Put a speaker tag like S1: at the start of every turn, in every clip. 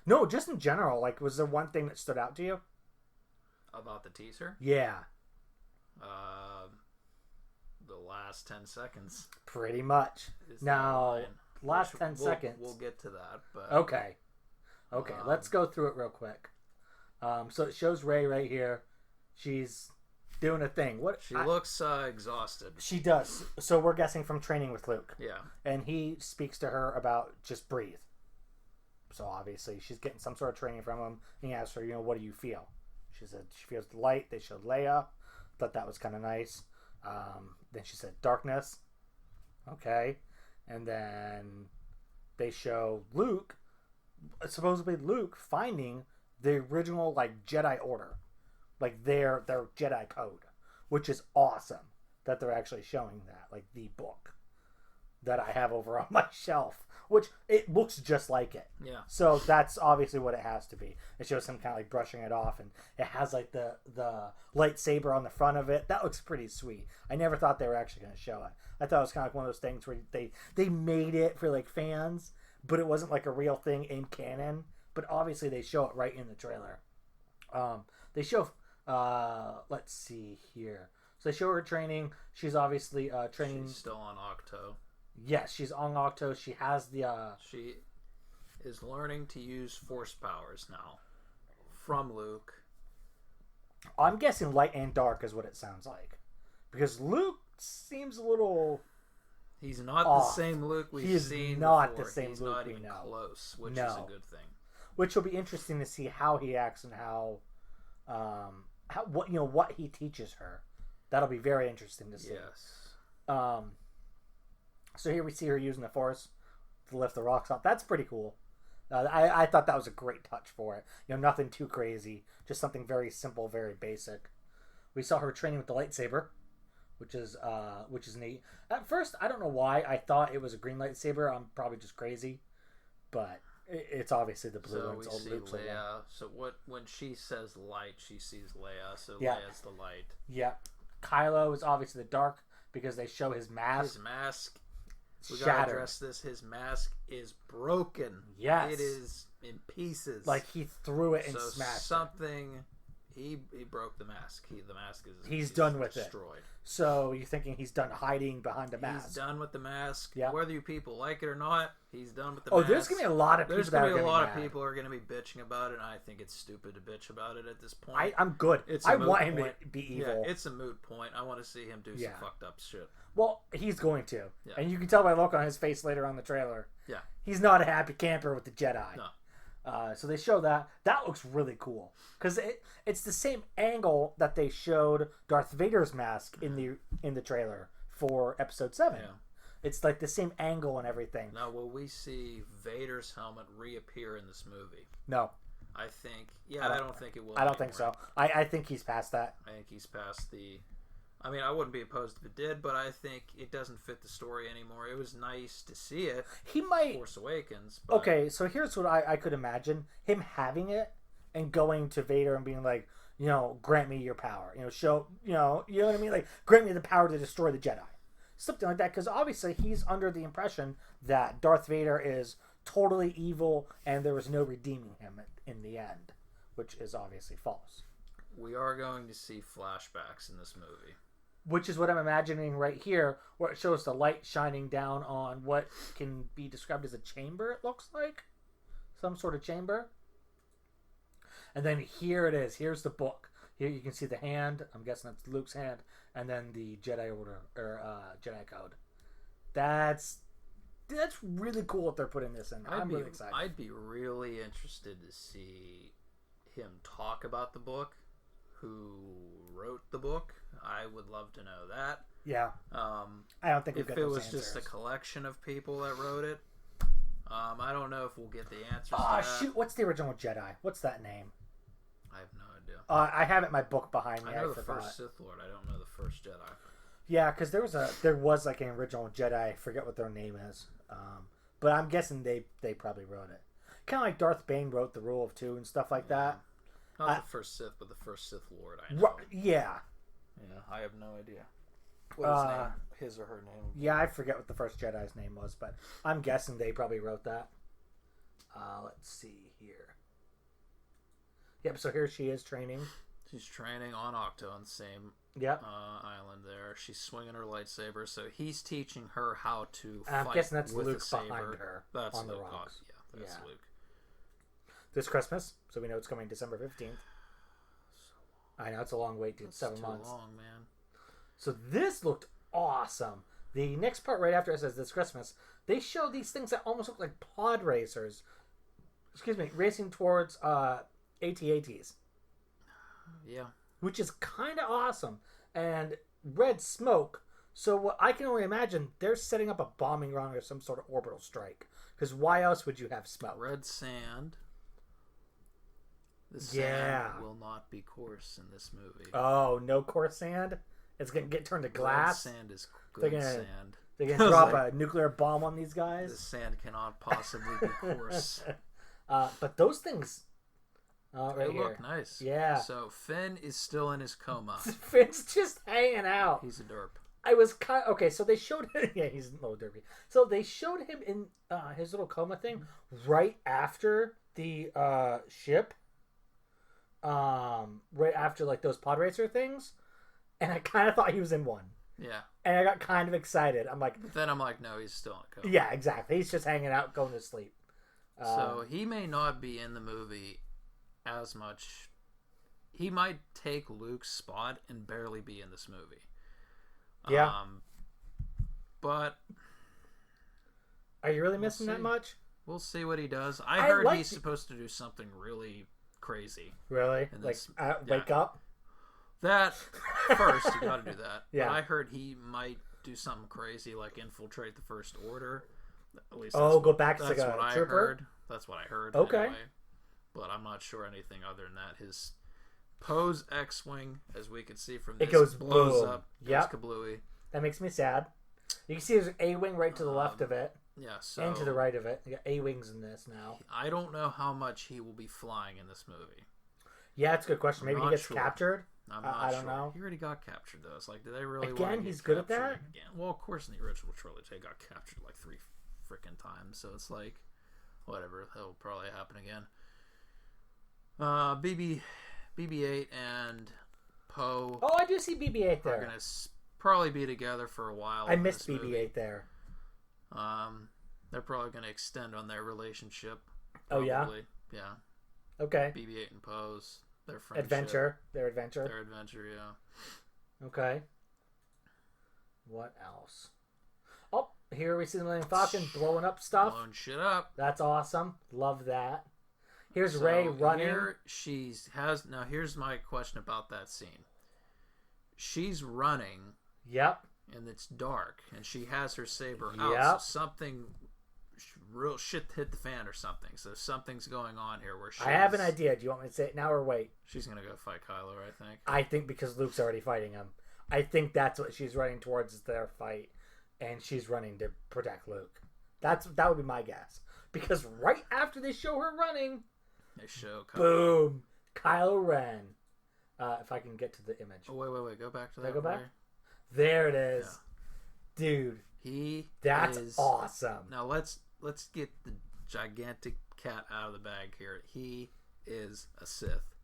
S1: No, just in general. Like, was there one thing that stood out to you?
S2: About the teaser?
S1: Yeah.
S2: The last 10 seconds.
S1: Pretty much. Now, last 10 seconds.
S2: We'll get to that. But
S1: Okay. Let's go through it real quick. So it shows Rey right here. She's doing a thing.
S2: She looks exhausted.
S1: She does. So we're guessing from training with Luke.
S2: Yeah.
S1: And he speaks to her about just breathe. So obviously she's getting some sort of training from him. And he asks her, what do you feel? She said she feels the light. They showed Leia. Thought that was kind of nice. Then she said darkness. Okay. And then they show Luke, supposedly Luke, finding the original Jedi Order, their Jedi code, which is awesome that they're actually showing that, the book that I have over on my shelf, which it looks just like it.
S2: Yeah.
S1: So that's obviously what it has to be. It shows him kind of brushing it off, and it has the lightsaber on the front of it. That looks pretty sweet. I never thought they were actually going to show it. I thought it was kind of one of those things where they made it for fans, but it wasn't a real thing in canon. But obviously they show it right in the trailer. They show, let's see here. So they show her training. She's obviously training.
S2: She's still on Octo.
S1: Yes, she's on Octo. She has the...
S2: She is learning to use Force powers now. From Luke.
S1: I'm guessing light and dark is what it sounds like. Because Luke seems a little...
S2: He's not
S1: off.
S2: The same Luke we've seen
S1: He's not
S2: before.
S1: the same
S2: He's
S1: Luke
S2: not
S1: we
S2: even
S1: know.
S2: close, which is a good thing.
S1: Which will be interesting to see how he acts and how what he teaches her. That'll be very interesting to see.
S2: Yes.
S1: So here we see her using the Force to lift the rocks off. That's pretty cool. I thought that was a great touch for it. Nothing too crazy. Just something very simple, very basic. We saw her training with the lightsaber, which is neat. At first, I don't know why I thought it was a green lightsaber. I'm probably just crazy, but it's obviously the blue one.
S2: So we see Leia. So when she says light, she sees Leia. So
S1: yeah.
S2: Leia's the light.
S1: Yeah. Kylo is obviously the dark because they show his mask.
S2: His mask. We
S1: shattered.
S2: gotta address this. His mask is broken.
S1: Yes.
S2: It is in pieces.
S1: He threw it and smashed
S2: something. He broke the mask. The mask is
S1: he's done with
S2: destroyed.
S1: It. So you're thinking he's done hiding behind the mask?
S2: He's done with the mask.
S1: Yeah.
S2: Whether you people like it or not, he's done with the mask.
S1: There's gonna be a lot of people.
S2: There's gonna be a lot of people who are gonna be bitching about it, and I think it's stupid to bitch about it at this point.
S1: I'm good. I want him to be evil.
S2: Yeah, it's a moot point. I want to see him do some fucked up shit.
S1: Well, he's going to.
S2: Yeah.
S1: And you can tell by the look on his face later on the trailer.
S2: Yeah.
S1: He's not a happy camper with the Jedi.
S2: No.
S1: So they show that. That looks really cool. Because it's the same angle that they showed Darth Vader's mask in the trailer for Episode VII. Yeah. It's the same angle and everything.
S2: Now, will we see Vader's helmet reappear in this movie?
S1: No.
S2: I think... Yeah, I don't think it will.
S1: I don't think so. I think he's past that.
S2: I think he's past the... I mean, I wouldn't be opposed if it did, but I think it doesn't fit the story anymore. It was nice to see it.
S1: He might...
S2: Force Awakens. But...
S1: Okay, so here's what I could imagine. Him having it and going to Vader and being like, grant me your power. Show, you know what I mean? Grant me the power to destroy the Jedi. Something like that. Because obviously he's under the impression that Darth Vader is totally evil and there was no redeeming him in the end. Which is obviously false.
S2: We are going to see flashbacks in this movie.
S1: Which is what I'm imagining right here, where it shows the light shining down on what can be described as a chamber, it looks like. Some sort of chamber. And then here it is. Here's the book. Here you can see the hand. I'm guessing that's Luke's hand. And then the Jedi Order, or Jedi Code. That's really cool if they're putting this in. I'm really excited.
S2: I'd be really interested to see him talk about the book. Who wrote the book? I would love to know that.
S1: Yeah. I don't think
S2: if it was just a collection of people that wrote it. I don't know if we'll get the answers to that.
S1: Shoot, what's the original Jedi? What's that name?
S2: I have no idea.
S1: I have it in my book behind me.
S2: I know the first Sith Lord. I don't know the first Jedi.
S1: Yeah, because there was an original Jedi. I forget what their name is. But I'm guessing they probably wrote it. Kind of like Darth Bane wrote the Rule of Two and stuff like that.
S2: Not the first Sith, but the first Sith Lord. I know.
S1: Yeah.
S2: Yeah, I have no idea. What his or her name?
S1: Yeah, I forget what the first Jedi's name was, but I'm guessing they probably wrote that. Let's see here. Yep. So here she is training.
S2: She's training on Octo on the same island there. She's swinging her lightsaber, so he's teaching her how to fight.
S1: I'm guessing that's
S2: with
S1: Luke
S2: a saber.
S1: behind her.
S2: That's
S1: on the
S2: Luke.
S1: rocks.
S2: Yeah, that's Luke.
S1: This Christmas, so we know it's coming December 15th. I know it's a long wait, dude.
S2: That's
S1: 7
S2: too
S1: months.
S2: long, man.
S1: So this looked awesome. The next part right after it says this Christmas, they show these things that almost look like pod racers. Excuse me, racing towards AT-ATs.
S2: Yeah.
S1: Which is kind of awesome. And red smoke. So what I can only imagine, they're setting up a bombing run or some sort of orbital strike. Because why else would you have smoke?
S2: Red sand. The sand will not be coarse in this movie.
S1: Oh, no coarse sand? It's going to get turned to glass?
S2: Red sand is good sand.
S1: They're going to drop a nuclear bomb on these guys?
S2: The sand cannot possibly be coarse.
S1: But those things...
S2: they look nice.
S1: Yeah.
S2: So Finn is still in his coma.
S1: Finn's just hanging out.
S2: He's a derp.
S1: I was kind of, okay, so they showed him, yeah, he's a little derpy. So they showed him in his little coma thing right after the ship, right after like those pod racer things, and I kind of thought he was in one.
S2: Yeah.
S1: And I got kind of excited. I'm like,
S2: but then I'm like, no, he's still in a coma.
S1: yeah, exactly. He's just hanging out, going to sleep.
S2: So he may not be in the movie as much. He might take Luke's spot and barely be in this movie.
S1: Yeah.
S2: But
S1: are you really missing that much?
S2: We'll see what he does. I heard he's supposed to do something really crazy.
S1: Really? Like wake up?
S2: That first, you got to do that.
S1: Yeah.
S2: But I heard he might do something crazy, like infiltrate the First Order. At least
S1: go back to
S2: that's
S1: like
S2: what
S1: a trooper?
S2: I heard. That's what I heard.
S1: Okay.
S2: Anyway. But I'm not sure anything other than that. His Poe's X-wing, as we can see from this,
S1: it goes
S2: blows
S1: boom.
S2: up.
S1: Yep.
S2: Kablooey.
S1: That makes me sad. You can see there's an A-wing right to the left of it.
S2: Yeah, so...
S1: and to the right of it. You got A-wings in this now.
S2: I don't know how much he will be flying in this movie.
S1: Yeah, that's a good question. Maybe he gets captured?
S2: I'm not
S1: I don't know.
S2: He already got captured, though. It's like, do they really
S1: Again,
S2: want to
S1: he's good at that?
S2: Again? Well, of course, in the original trilogy, he got captured like 3 freaking times. So it's like, whatever. That'll probably happen again. BB-8 and Poe.
S1: Oh, I do see BB-8 there.
S2: Are going to probably be together for a while.
S1: I missed BB-8 there.
S2: They're probably going to extend on their relationship.
S1: Probably. Oh, yeah?
S2: Yeah.
S1: Okay.
S2: BB-8 and Poe's. Their friendship.
S1: Their adventure.
S2: Their adventure, yeah.
S1: Okay. What else? Oh, here we see the Millennium Falcon blowing up stuff.
S2: Blowing shit up.
S1: That's awesome. Love that. Here's Rey running.
S2: Here now here's my question about that scene. She's running.
S1: Yep.
S2: And it's dark, and she has her saber out. So something real shit hit the fan or something. So something's going on here where
S1: I have an idea. Do you want me to say it now or wait?
S2: She's gonna go fight Kylo, I think.
S1: I think because Luke's already fighting him. I think that's what she's running towards is their fight, and she's running to protect Luke. That would be my guess. Because right after they show her running,
S2: they show Kylo.
S1: Boom, Kylo Ren. If I can get to the image.
S2: Oh wait, go back to that.
S1: Go back. There it is, yeah. Dude. That's awesome.
S2: Now let's get the gigantic cat out of the bag here. He is a Sith.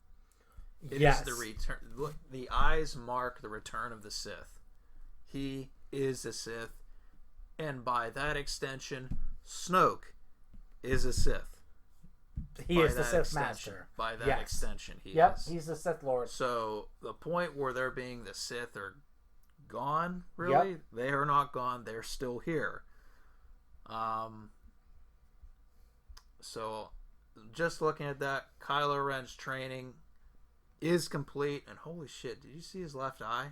S2: It is the return. Look, the eyes mark the return of the Sith. He is a Sith, and by that extension, Snoke is a Sith.
S1: He is the Sith Master.
S2: By that extension, he is.
S1: He's the Sith Lord.
S2: So the point where they're being the Sith are gone, really? Yep. They are not gone. They're still here. So just looking at that, Kylo Ren's training is complete, and holy shit, did you see his left eye?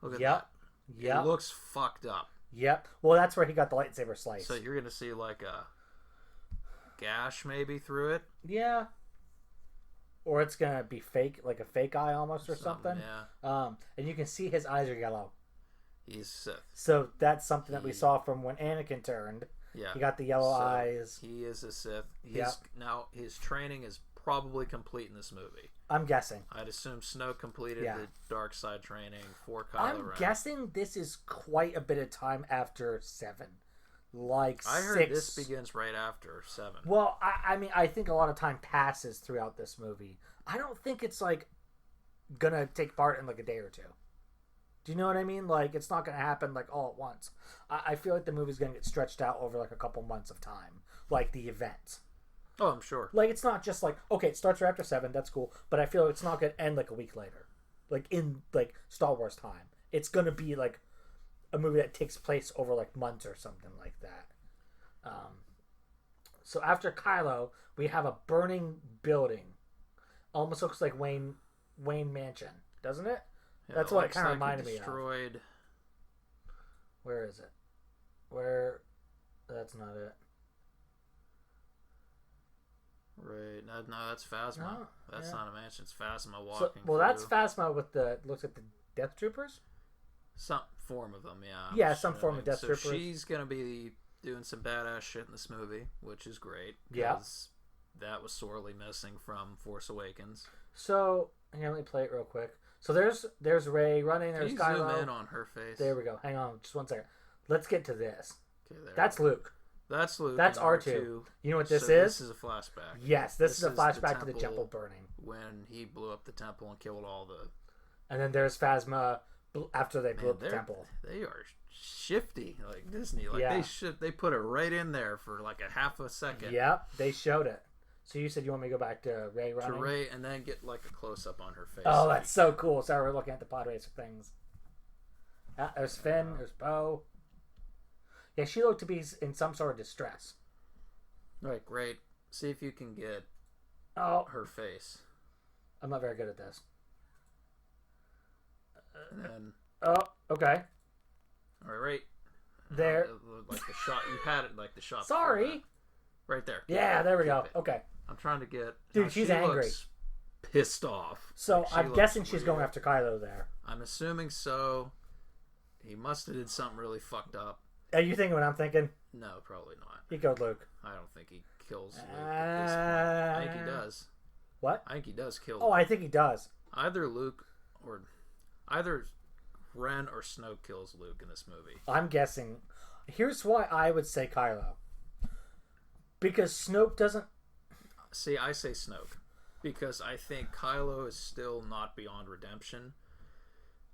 S2: Look at that. It looks fucked up.
S1: Yep. Well, that's where he got the lightsaber slice.
S2: So you're gonna see like a gash maybe through it.
S1: Yeah. Or it's gonna be fake, like a fake eye almost, or something.
S2: Yeah.
S1: And you can see his eyes are yellow.
S2: He's Sith.
S1: So that's something that we saw from when Anakin turned.
S2: Yeah.
S1: He got the yellow eyes.
S2: He is a Sith.
S1: Yeah.
S2: Now his training is probably complete in this movie.
S1: I'm guessing.
S2: I'd assume Snoke completed the dark side training for Kylo Ren.
S1: I'm guessing this is quite a bit of time after 7. like
S2: I heard
S1: six.
S2: this begins right after 7.
S1: Well, I mean, I think a lot of time passes throughout this movie. I don't think it's like gonna take part in like a day or two. Do you know what I mean? Like, it's not gonna happen like all at once. I feel like the movie's gonna get stretched out over like a couple months of time, like the events.
S2: Oh, I'm sure.
S1: Like, it's not just like, okay, it starts right after 7, that's cool, but I feel it's not gonna end like a week later, like in like Star Wars time. It's gonna be like a movie that takes place over like months or something like that. So after Kylo, we have a burning building. Almost looks like Wayne Mansion, doesn't it?
S2: Yeah,
S1: that's what it kind of reminded me of.
S2: Destroyed.
S1: Where is it? Where? That's not it.
S2: Right. No, that's Phasma.
S1: No,
S2: That's
S1: yeah.
S2: not a mansion. It's Phasma walking.
S1: Well, that's Phasma with the looks like the Death Troopers.
S2: Some form of them, yeah.
S1: Yeah, some form of Death
S2: so
S1: Troopers.
S2: She's gonna be doing some badass shit in this movie, which is great.
S1: Yeah.
S2: That was sorely missing from Force Awakens.
S1: So, here, let me play it real quick. So there's Rey running. There's
S2: Can you
S1: Kylo.
S2: zoom in on her face?
S1: There we go. Hang on, just 1 second. Let's get to this.
S2: Okay, there.
S1: That's Luke.
S2: That's Luke.
S1: That's
S2: and
S1: R2. You know what this is?
S2: This is a flashback.
S1: Yes, this is a flashback to
S2: the
S1: the temple burning.
S2: when he blew up the temple and killed all the.
S1: And then there's Phasma after they blew up the
S2: they're-
S1: temple.
S2: They are shifty, like Disney. Like
S1: Yeah.
S2: they put it right in there for like a half a second.
S1: Yep, they showed it. So you said you want me to go back to Rey running?
S2: To Rey, and then get like a close up on her face.
S1: Oh, that's so cool. Sorry, we're looking at the pod racer things. There's Finn. There's Poe. Yeah, she looked to be in some sort of distress.
S2: All right, great. See if you can get
S1: Oh,
S2: her face.
S1: I'm not very good at this.
S2: And then,
S1: Oh, okay.
S2: all right.
S1: There.
S2: Like the shot. You had it like the shot. before
S1: Sorry.
S2: that. Right there.
S1: Yeah, there we
S2: Keep
S1: go.
S2: it.
S1: Okay.
S2: I'm trying to get.
S1: Dude,
S2: now,
S1: she's
S2: she
S1: angry.
S2: looks pissed off.
S1: So
S2: Like, she
S1: I'm
S2: looks
S1: guessing she's going
S2: weird.
S1: after Kylo there.
S2: I'm assuming so. He must have did something really fucked up.
S1: Are you thinking what I'm thinking?
S2: No, probably not.
S1: He killed Luke.
S2: I don't think he kills Luke at this point. I think he does.
S1: What?
S2: I think he does kill
S1: Oh,
S2: Luke.
S1: I think he does.
S2: Either Luke or either Ren or Snoke kills Luke in this movie.
S1: I'm guessing. Here's why I would say Kylo. Because Snoke doesn't.
S2: See, I say Snoke because I think Kylo is still not beyond redemption.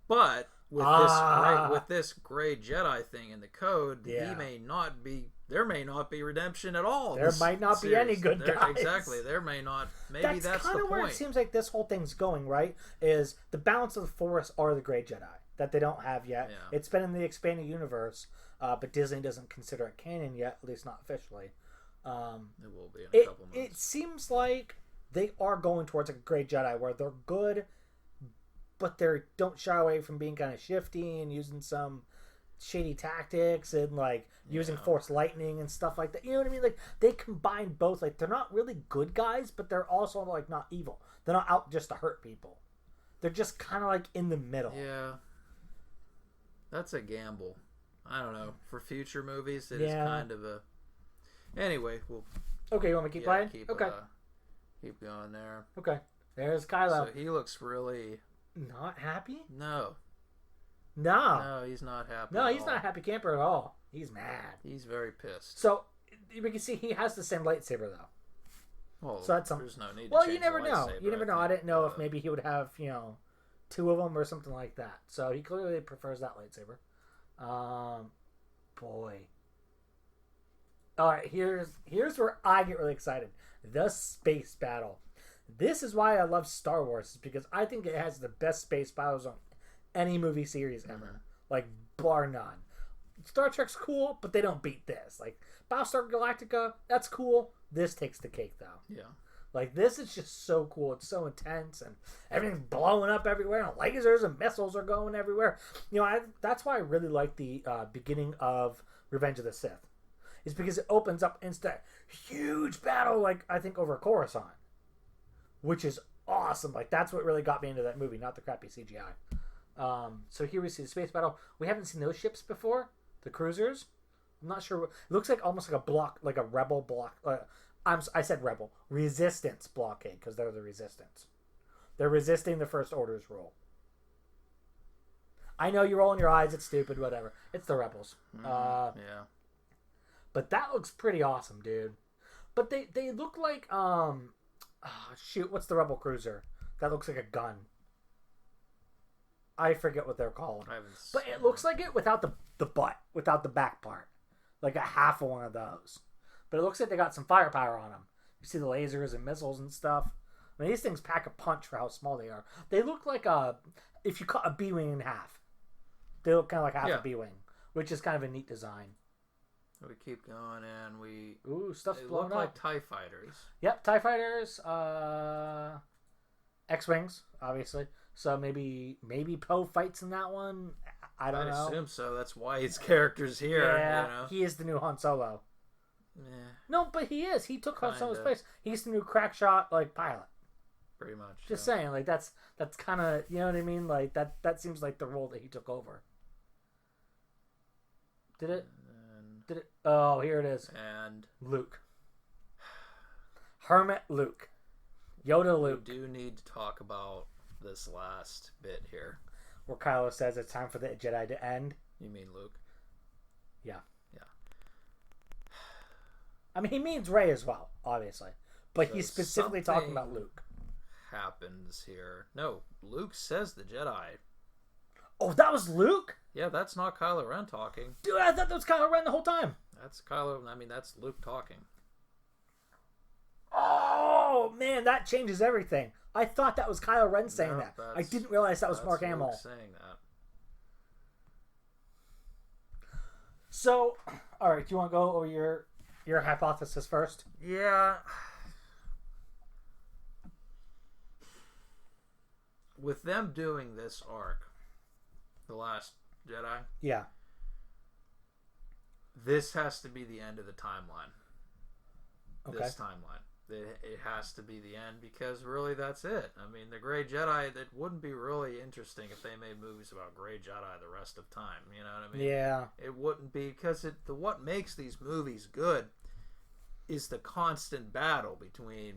S2: But with this gray Jedi thing in the code,
S1: Yeah.
S2: he may not be. There may not be redemption at all.
S1: There might not be any good guys.
S2: Exactly. There may not. Maybe that's
S1: kind
S2: the
S1: of where it
S2: point.
S1: seems like this whole thing's going, right? Is the balance of the Force are the Grey Jedi that they don't have yet.
S2: Yeah.
S1: It's been in the expanded universe, but Disney doesn't consider it canon yet, at least not officially.
S2: It will be in a couple months.
S1: It seems like they are going towards like a Grey Jedi where they're good, but they don't shy away from being kind of shifty and using some shady tactics and like using Force lightning and stuff like that. You know what I mean? Like they combine both. Like they're not really good guys, but they're also like not evil. They're not out just to hurt people. They're just kind of like in the middle.
S2: Yeah. That's a gamble. I don't know. For future movies, it is kind of a. Anyway, we'll.
S1: Okay, you want me to keep playing? Okay.
S2: Keep going there.
S1: Okay. There's Kylo.
S2: So he looks really.
S1: Not happy?
S2: No.
S1: No.
S2: No, he's not happy.
S1: No,
S2: at
S1: he's
S2: all.
S1: not a happy camper at all. He's mad.
S2: He's very pissed.
S1: So we can see he has the same lightsaber though.
S2: Well,
S1: so that's
S2: there's no need.
S1: Well,
S2: to
S1: you
S2: change
S1: never
S2: the
S1: know.
S2: lightsaber,
S1: You never know. I
S2: think.
S1: didn't know if maybe he would have, two of them or something like that. So he clearly prefers that lightsaber. Boy. All right, here's where I get really excited. The space battle. This is why I love Star Wars, is because I think it has the best space battles on any movie series ever. Like, bar none. Star Trek's cool, but they don't beat this. Like, Battlestar Galactica, that's cool. This takes the cake, though.
S2: Yeah.
S1: Like, this is just so cool. It's so intense, and everything's blowing up everywhere, and lasers and missiles are going everywhere. That's why I really like the beginning of Revenge of the Sith. It's because it opens up into huge battle, like, I think, over Coruscant. Which is awesome. Like, that's what really got me into that movie, not the crappy CGI. So here we see the space battle. We haven't seen those ships before. The cruisers. I'm not sure. It looks like almost like a block, like a rebel block. I said rebel. Resistance blockade, because they're the resistance. They're resisting the First Order's rule. I know you're rolling your eyes. It's stupid. Whatever. It's the rebels.
S2: Yeah.
S1: But that looks pretty awesome, dude. But they look like shoot, what's the Rebel cruiser that looks like a gun? I forget what they're called. But it looks like it without the butt, without the back part, like a half of one of those. But it looks like they got some firepower on them. You see the lasers and missiles and stuff. I mean, these things pack a punch for how small they are. They look like if you cut a B-wing in half. They look kind of like half a B-wing, which is kind of a neat design.
S2: We keep going, and
S1: stuff's
S2: they
S1: blowing
S2: look
S1: up.
S2: like TIE fighters.
S1: Yep, TIE fighters, X-wings, obviously. So maybe Poe fights in that one. I don't know.
S2: I assume so. That's why his character's here.
S1: Yeah,
S2: you know?
S1: He is the new Han Solo.
S2: Yeah.
S1: No, but he is. He took Han Solo's place. He's the new crack shot pilot.
S2: Pretty much.
S1: Just saying, that's kind of, you know what I mean? Like that seems like the role that he took over. Did it? Oh, here it is.
S2: And
S1: Luke. Hermit Luke. Yoda Luke.
S2: We do need to talk about this last bit here.
S1: Where Kylo says it's time for the Jedi to end.
S2: You mean Luke?
S1: Yeah.
S2: Yeah.
S1: I mean, he means Rey as well, obviously. But he's specifically talking about Luke.
S2: Happens here. No, Luke says the Jedi.
S1: Oh, that was Luke?
S2: Yeah, that's not Kylo Ren talking.
S1: Dude, I thought that was Kylo Ren the whole time.
S2: That's that's Luke talking.
S1: Oh, man, that changes everything. I thought that was Kylo Ren saying that. I didn't realize that was Mark Hamill
S2: saying that.
S1: So, all right, do you want to go over your hypothesis first?
S2: Yeah. With them doing this arc, The Last Jedi.
S1: Yeah.
S2: This has to be the end of the timeline.
S1: Okay.
S2: This timeline. It has to be the end because really that's it. I mean, the Grey Jedi, that wouldn't be really interesting if they made movies about Grey Jedi the rest of time. You know what I mean?
S1: Yeah.
S2: It wouldn't be because what makes these movies good is the constant battle between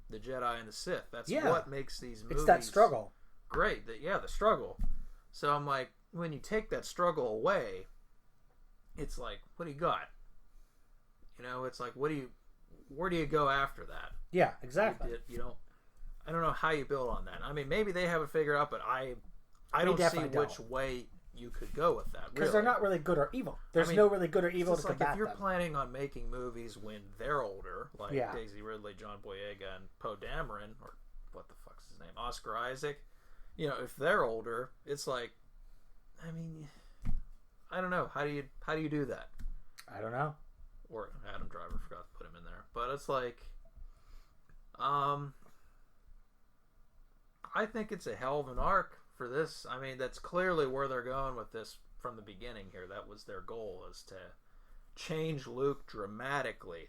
S2: the Jedi and the Sith. That's what makes these movies.
S1: It's that struggle.
S2: Great. The struggle. So I'm like, when you take that struggle away, it's like, what do you got? You know, it's like, where do you go after that?
S1: Yeah, exactly.
S2: I don't know how you build on that. I mean, maybe they have it figured out, but I don't see which way you could go with that.
S1: Because they're not really good or evil. There's no really good or evil to combat them.
S2: If you're planning on making movies when they're older, like Daisy Ridley, John Boyega, and Poe Dameron, or what the fuck's his name, Oscar Isaac, if they're older, it's like, I mean, I don't know. How do you do that?
S1: I don't know.
S2: Or Adam Driver, forgot to put him in there. But it's like, I think it's a hell of an arc for this. I mean, that's clearly where they're going with this from the beginning here. That was their goal, is to change Luke dramatically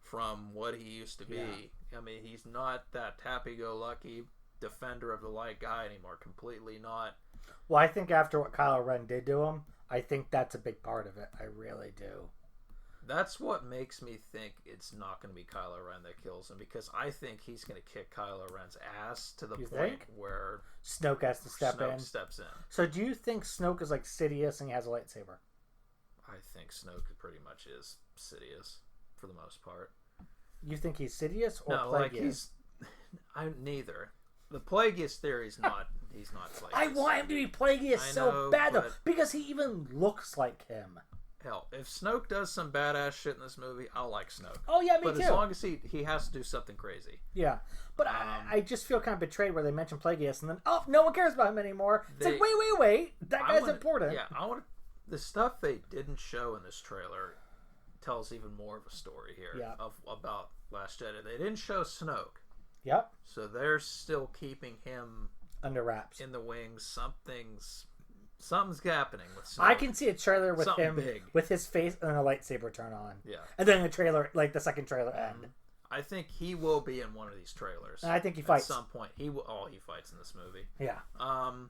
S2: from what he used to be. Yeah. I mean, he's not that happy-go-lucky defender of the light guy anymore. Completely not.
S1: Well, I think after what Kylo Ren did to him, I think that's a big part of it. I really do.
S2: That's what makes me think it's not going to be Kylo Ren that kills him, because I think he's going to kick Kylo Ren's ass to the point where
S1: Snoke has to
S2: steps in.
S1: So do you think Snoke is like Sidious and he has a lightsaber?
S2: I think Snoke pretty much is Sidious for the most part.
S1: You think he's Sidious or
S2: no,
S1: Plagueis?
S2: Like neither. The Plagueis theory is not. He's not Plagueis.
S1: I want him to be Plagueis so bad though, because he even looks like him.
S2: Hell, if Snoke does some badass shit in this movie, I'll like Snoke.
S1: Oh yeah, me too.
S2: But as long as he has to do something crazy.
S1: Yeah, but I just feel kind of betrayed where they mention Plagueis and then no one cares about him anymore. It's like wait, that guy's important.
S2: Yeah, the stuff they didn't show in this trailer tells even more of a story here about Last Jedi. They didn't show Snoke.
S1: Yep.
S2: So they're still keeping him
S1: under wraps
S2: in the wings. Something's happening with Snoke.
S1: I can see a trailer with him
S2: big.
S1: with his face and a lightsaber turn on.
S2: Yeah.
S1: And then the trailer, like the second trailer end.
S2: I think he will be in one of these trailers.
S1: And I think he fights.
S2: At some point. He will. Oh, he fights in this movie.
S1: Yeah.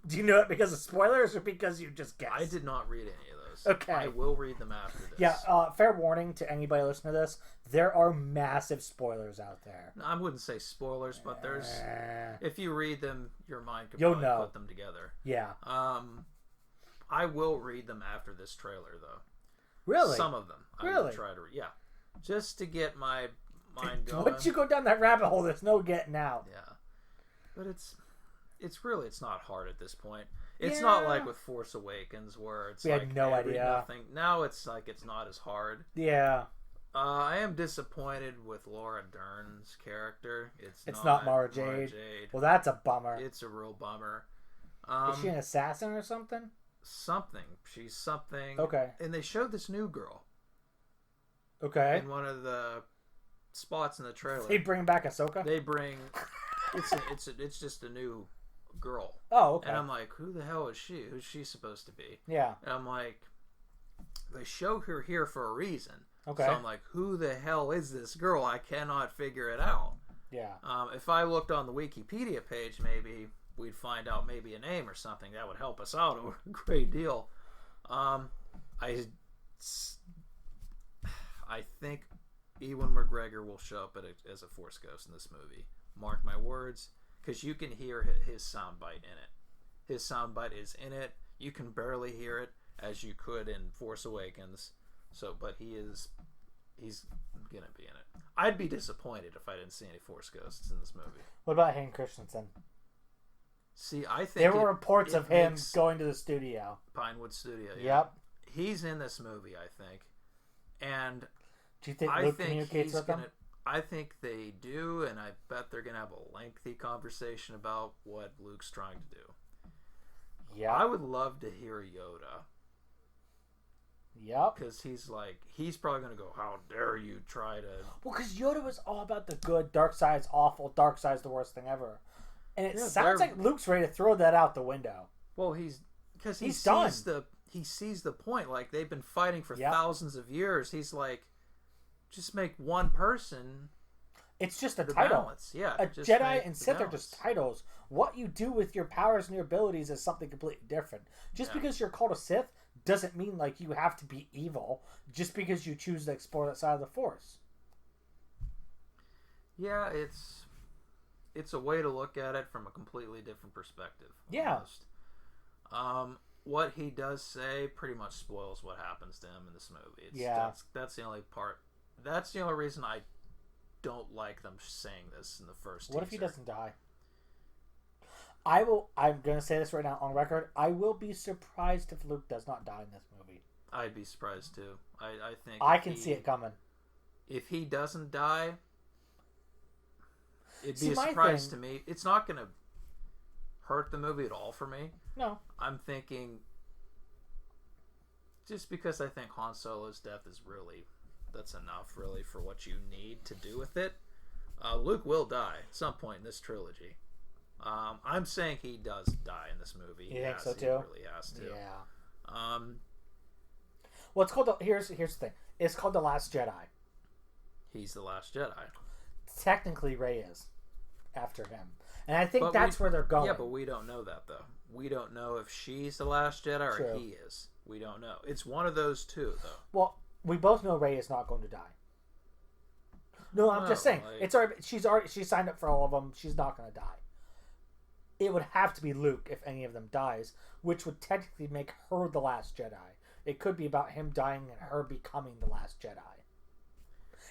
S2: Do
S1: you know it because of spoilers or because you just guessed?
S2: I did not read any of those.
S1: Okay.
S2: I will read them after this.
S1: Yeah, fair warning to anybody listening to this. There are massive spoilers out there.
S2: I wouldn't say spoilers, but there's... If you read them, your mind could
S1: You'll
S2: probably put them together.
S1: Yeah.
S2: I will read them after this trailer, though.
S1: Really?
S2: Some of them. I would try to yeah. Just to get my mind going.
S1: Once you go down that rabbit hole, there's no getting out.
S2: Yeah. But it's not hard at this point. It's not like with Force Awakens where it's
S1: had no idea.
S2: Nothing. Now it's like it's not as hard.
S1: Yeah.
S2: I am disappointed with Laura Dern's character. It's
S1: not Mara Jade. Well, that's a bummer.
S2: It's a real bummer.
S1: Is she an assassin or something?
S2: Something. She's something.
S1: Okay.
S2: And they showed this new girl.
S1: Okay.
S2: In one of the spots in the trailer.
S1: They bring back Ahsoka?
S2: They bring... It's just a new girl.
S1: Oh, okay.
S2: And I'm like, who the hell is she? Who's she supposed to be?
S1: Yeah.
S2: And I'm like, they show her here for a reason.
S1: Okay.
S2: So I'm like, who the hell is this girl? I cannot figure it out.
S1: Yeah.
S2: If I looked on the Wikipedia page, maybe we'd find out maybe a name or something that would help us out a great deal. I think Ewan McGregor will show up as a Force Ghost in this movie. Mark my words, because you can hear his soundbite in it. His soundbite is in it. You can barely hear it as you could in Force Awakens. So, but he's gonna be in it. I'd be disappointed if I didn't see any Force Ghosts in this movie.
S1: What about Hayden Christensen?
S2: See, I think
S1: there were reports of him going to the studio,
S2: Pinewood Studio. Yeah.
S1: Yep.
S2: He's in this movie, I think, and
S1: do you think Luke communicates with them?
S2: I think they do, and I bet they're gonna have a lengthy conversation about what Luke's trying to do.
S1: Yeah.
S2: I would love to hear Yoda.
S1: Yep.
S2: Because he's probably going to go, how dare you try to...
S1: Well, because Yoda was all about the good, dark side's awful, dark side's the worst thing ever. And it sounds like Luke's ready to throw that out the window.
S2: Well, he's
S1: done.
S2: He sees the point. Like, they've been fighting for thousands of years. He's like, just make one person...
S1: It's just a title.
S2: Balance. Yeah,
S1: a Jedi and Sith are just titles. What you do with your powers and your abilities is something completely different. Just because you're called a Sith doesn't mean like you have to be evil just because you choose to explore that side of the Force.
S2: Yeah, it's a way to look at it from a completely different perspective.
S1: Yeah.
S2: Almost. What he does say pretty much spoils what happens to him in this movie. That's the only part. That's the only reason I don't like them saying this in the first teaser.
S1: What if he doesn't die? I'm going to say this right now on record. I will be surprised if Luke does not die in this movie.
S2: I'd be surprised too. I think
S1: I can see it coming.
S2: If he doesn't die, it'd be a surprise to me. It's not going to hurt the movie at all for me.
S1: No.
S2: I'm thinking just because I think Han Solo's death is that's enough really for what you need to do with it. Luke will die at some point in this trilogy. I'm saying he does die in this movie.
S1: You think so too?
S2: He really has to.
S1: Yeah. Well, it's called here's the thing. It's called The Last Jedi.
S2: He's the Last Jedi.
S1: Technically, Rey is after him, and I think that's where they're going.
S2: Yeah, but we don't know that though. We don't know if she's the Last Jedi or he is. We don't know. It's one of those two, though.
S1: Well, we both know Rey is not going to die. No, I'm just saying it's already. She signed up for all of them. She's not going to die. It would have to be Luke if any of them dies, which would technically make her the Last Jedi. It could be about him dying and her becoming the Last Jedi.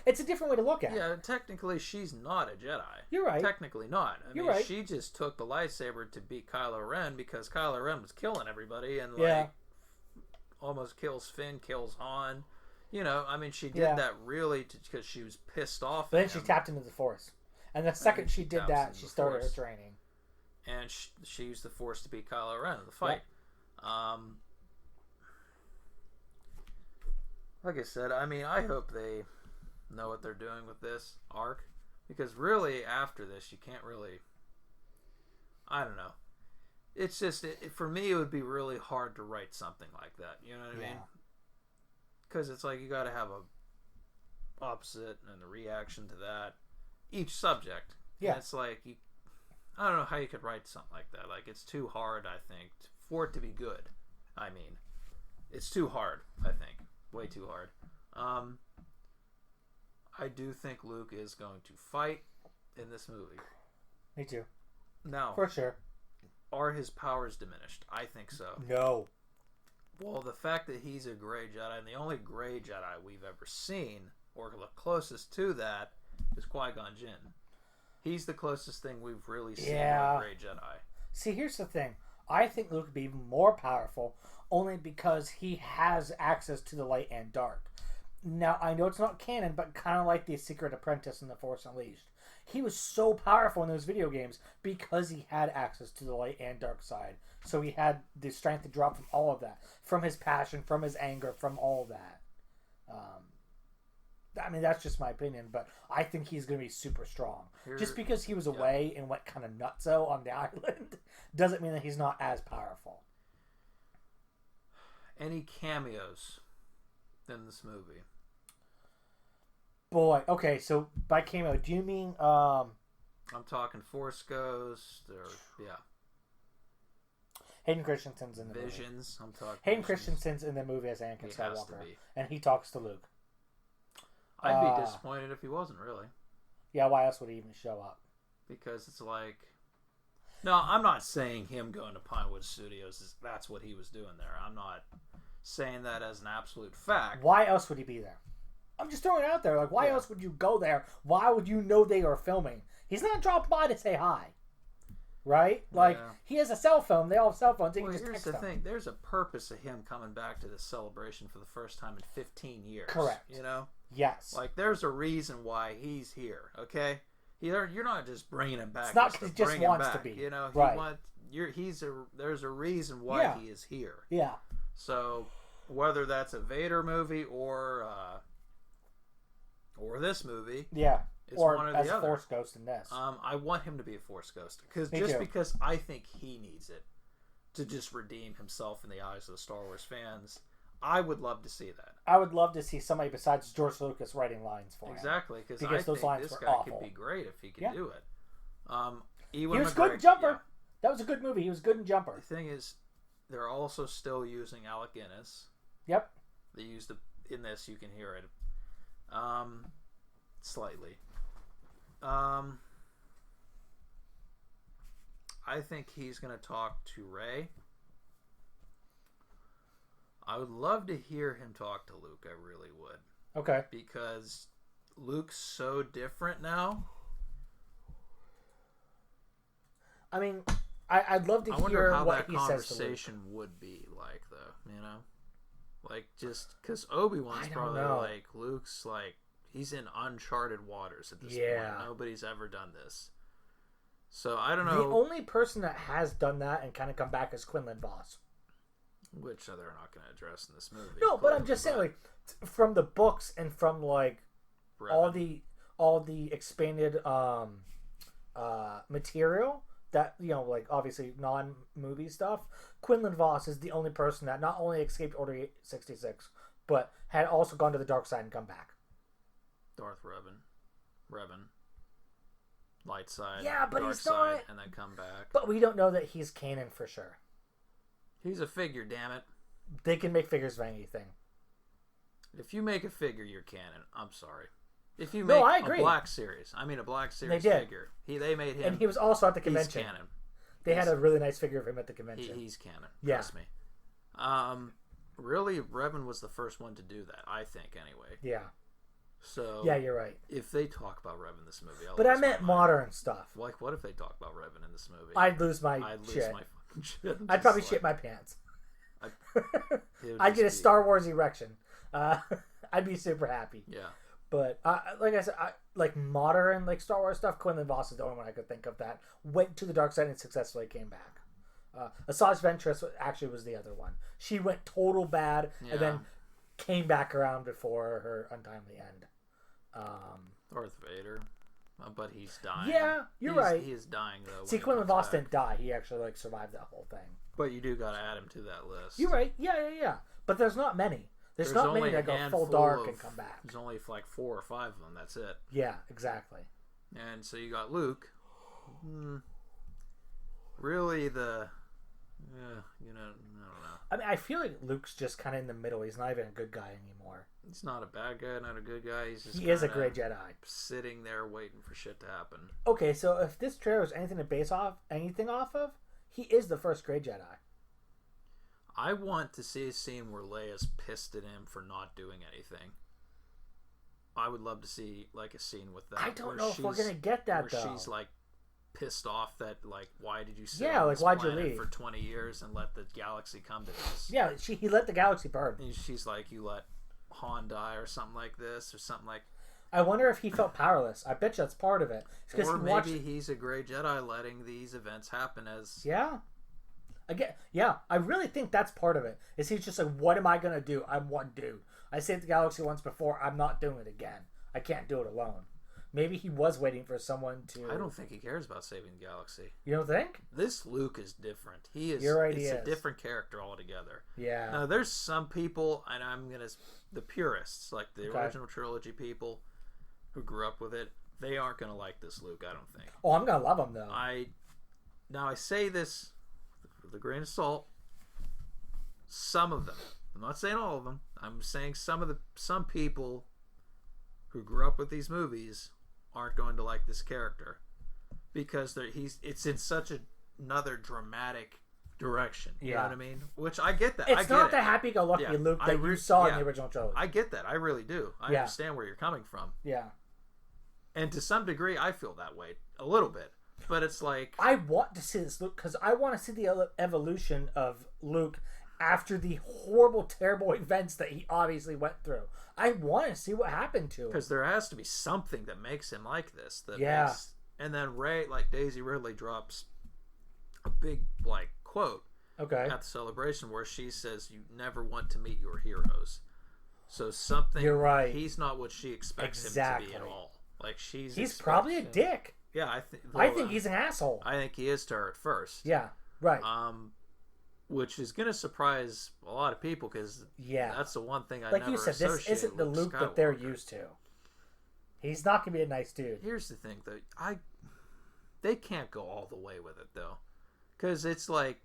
S1: It's a different way to look at it.
S2: Yeah, technically she's not a Jedi.
S1: You're right.
S2: Technically not. I mean,
S1: right.
S2: She just took the lightsaber to beat Kylo Ren because Kylo Ren was killing everybody and almost kills Finn, kills Han. You know, I mean, she did that really because she was pissed off.
S1: But then she tapped into the Force, and the second she did that, she started her training.
S2: And she used the Force to beat Kylo Ren in the fight. Yep. Like I said, I mean, I hope they know what they're doing with this arc, because really after this you can't really, I don't know, it's just for me it would be really hard to write something like that, you know what I mean? Because it's like you got to have a opposite and a reaction to that each subject. And it's like I don't know how you could write something like that. Like, it's too hard, I think, for it to be good. I mean, it's too hard, I think. Way too hard. I do think Luke is going to fight in this movie.
S1: Me too.
S2: Now,
S1: for sure.
S2: Are his powers diminished? I think so.
S1: No.
S2: Well, the fact that he's a gray Jedi, and the only gray Jedi we've ever seen, or the closest to that, is Qui-Gon Jinn. He's the closest thing we've really seen to a gray Jedi.
S1: See, here's the thing. I think Luke would be even more powerful only because he has access to the light and dark. Now, I know it's not canon, but kind of like the Secret Apprentice in The Force Unleashed. He was so powerful in those video games because he had access to the light and dark side. So he had the strength to draw from all of that. From his passion, from his anger, from all of that. I mean, that's just my opinion, but I think he's going to be super strong. Just because he was away and went kind of nutso on the island doesn't mean that he's not as powerful.
S2: Any cameos in this movie?
S1: Boy, okay, so by cameo, do you mean...
S2: I'm talking Force Ghost, or,
S1: Hayden Christensen's in the
S2: Visions.
S1: movie.
S2: I'm talking
S1: Hayden
S2: Visions.
S1: Christensen's in the movie as Anakin Skywalker,
S2: be.
S1: and he talks to Luke.
S2: I'd be disappointed if he wasn't, really.
S1: Yeah, why else would he even show up?
S2: Because it's like... No, I'm not saying him going to Pinewood Studios, that's what he was doing there. I'm not saying that as an absolute fact.
S1: Why else would he be there? I'm just throwing it out there. Like, why else would you go there? Why would you know they are filming? He's not dropping by to say hi. Right? Like, he has a cell phone. They all have cell phones. He can just text them.
S2: Here's the thing. There's a purpose of him coming back to this celebration for the first time in 15 years.
S1: Correct.
S2: You know?
S1: Yes.
S2: Like, there's a reason why he's here, okay? You're not just bringing him back.
S1: It's not because he just wants to be.
S2: You know,
S1: right.
S2: There's a reason why he is here.
S1: Yeah.
S2: So, whether that's a Vader movie or this movie, it's
S1: or
S2: one or
S1: as
S2: the
S1: a
S2: other.
S1: Force Ghost in this.
S2: I want him to be a Force Ghost because I think he needs it to just redeem himself in the eyes of the Star Wars fans. I would love to see that.
S1: I would love to see somebody besides George Lucas writing lines for him.
S2: Exactly, because I
S1: those
S2: think
S1: lines
S2: this
S1: were
S2: guy
S1: awful.
S2: could be great if he could do it.
S1: He was good in Jumper. That was a good movie. He was good in Jumper.
S2: The thing is, they're also still using Alec Guinness.
S1: Yep.
S2: They used in this. You can hear it. Slightly. I think he's going to talk to Rey. I would love to hear him talk to Luke. I really would.
S1: Okay.
S2: Because Luke's so different now.
S1: I mean, I'd love to hear what he says to Luke. I wonder how that
S2: conversation would be like, though. You know? Like, just because Obi-Wan's probably like, Luke's like, he's in uncharted waters at this point. Nobody's ever done this. So, I don't know.
S1: The only person that has done that and kind of come back is Quinlan Vos.
S2: Which they're not going to address in this movie.
S1: No, but I'm just saying, like, from the books and from, like, all the expanded material that, you know, like, obviously non-movie stuff, Quinlan Vos is the only person that not only escaped Order 66, but had also gone to the dark side and come back.
S2: Darth Revan. Light side.
S1: Yeah, but
S2: dark
S1: he's
S2: side,
S1: not.
S2: And then come back.
S1: But we don't know that he's canon for sure.
S2: He's a figure, damn it.
S1: They can make figures of anything.
S2: If you make a figure, you're canon. I'm sorry. If you make a Black Series, figure. They made him.
S1: And he was also at the convention.
S2: He's canon.
S1: They had a really nice figure of him at the convention.
S2: He's canon. Trust me. Really, Revan was the first one to do that, I think, anyway.
S1: Yeah.
S2: So
S1: yeah, you're right.
S2: If they talk about Revan in this movie,
S1: but I meant modern stuff.
S2: Like, what if they talk about Revan in this movie?
S1: I'd lose my shit. I'd probably shit my pants. I'd get a Star Wars erection. I'd be super happy.
S2: Yeah.
S1: But like I said, like modern like Star Wars stuff, Quinlan Vos is the only one I could think of that went to the dark side and successfully came back. Asajj Ventress actually was the other one. She went total bad and then came back around before her untimely end.
S2: Darth Vader. But he's dying.
S1: Yeah, you're right.
S2: He is dying, though.
S1: See, Quinlan Vos didn't die. He actually like survived that whole thing.
S2: But you do got to add him to that list.
S1: You're right. Yeah. But there's not many. There's not many that go full dark and come back.
S2: There's only like 4 or 5 of them. That's it.
S1: Yeah, exactly.
S2: And so you got Luke. Really, I don't know.
S1: I mean, I feel like Luke's just kind of in the middle. He's not even a good guy anymore.
S2: He's not a bad guy, not a good guy.
S1: He is a great Jedi.
S2: Sitting there waiting for shit to happen.
S1: Okay, so if this trailer is anything to base anything off of, he is the first great Jedi.
S2: I want to see a scene where Leia's pissed at him for not doing anything. I would love to see like a scene with that.
S1: I don't know if we're gonna get that though.
S2: She's like pissed off that like, why did you sit
S1: on
S2: this
S1: why'd
S2: planet
S1: you leave
S2: for 20 years and let the galaxy come to this?
S1: Yeah, he let the galaxy burn.
S2: And she's like, you let Han die or something like this or something like.
S1: I wonder if he felt powerless. I bet you that's part of it.
S2: Or maybe he's a Grey Jedi letting these events happen as...
S1: Yeah. I really think that's part of it. Is he's just like, what am I going to do? I'm one dude. I saved the galaxy once before. I'm not doing it again. I can't do it alone. Maybe he was waiting for someone to...
S2: I don't think he cares about saving the galaxy.
S1: You don't think?
S2: This Luke is different. He is...
S1: You're right,
S2: he's a different character altogether.
S1: Yeah.
S2: Now, there's some people, and I'm going to... The purists, like the original trilogy people... who grew up with it, they aren't going to like this Luke, I don't think.
S1: Oh, I'm going to love him, though.
S2: Now, I say this with a grain of salt. Some of them. I'm not saying all of them. I'm saying some people who grew up with these movies aren't going to like this character. Because it's in such another dramatic direction. You know what I mean? Which I get that.
S1: It's not the happy-go-lucky Luke that you saw in the original trilogy.
S2: I get that. I really do. I understand where you're coming from.
S1: Yeah.
S2: And to some degree, I feel that way a little bit. But it's like...
S1: I want to see this Luke because I want to see the evolution of Luke after the horrible, terrible events that he obviously went through. I want to see what happened to him.
S2: Because there has to be something that makes him like this. And then Rey, like Daisy Ridley, drops a big, like, quote at the celebration where she says, you never want to meet your heroes. So something...
S1: You're right.
S2: He's not what she expects him to be at all. Like he's
S1: probably a dick.
S2: Yeah,
S1: I think he's an asshole.
S2: I think he is to her at first.
S1: Yeah, right.
S2: Which is going to surprise a lot of people because that's the one thing I
S1: like
S2: never
S1: you said. This isn't the Luke that they're used to. He's not going to be a nice dude.
S2: Here's the thing, though. They can't go all the way with it though, because it's like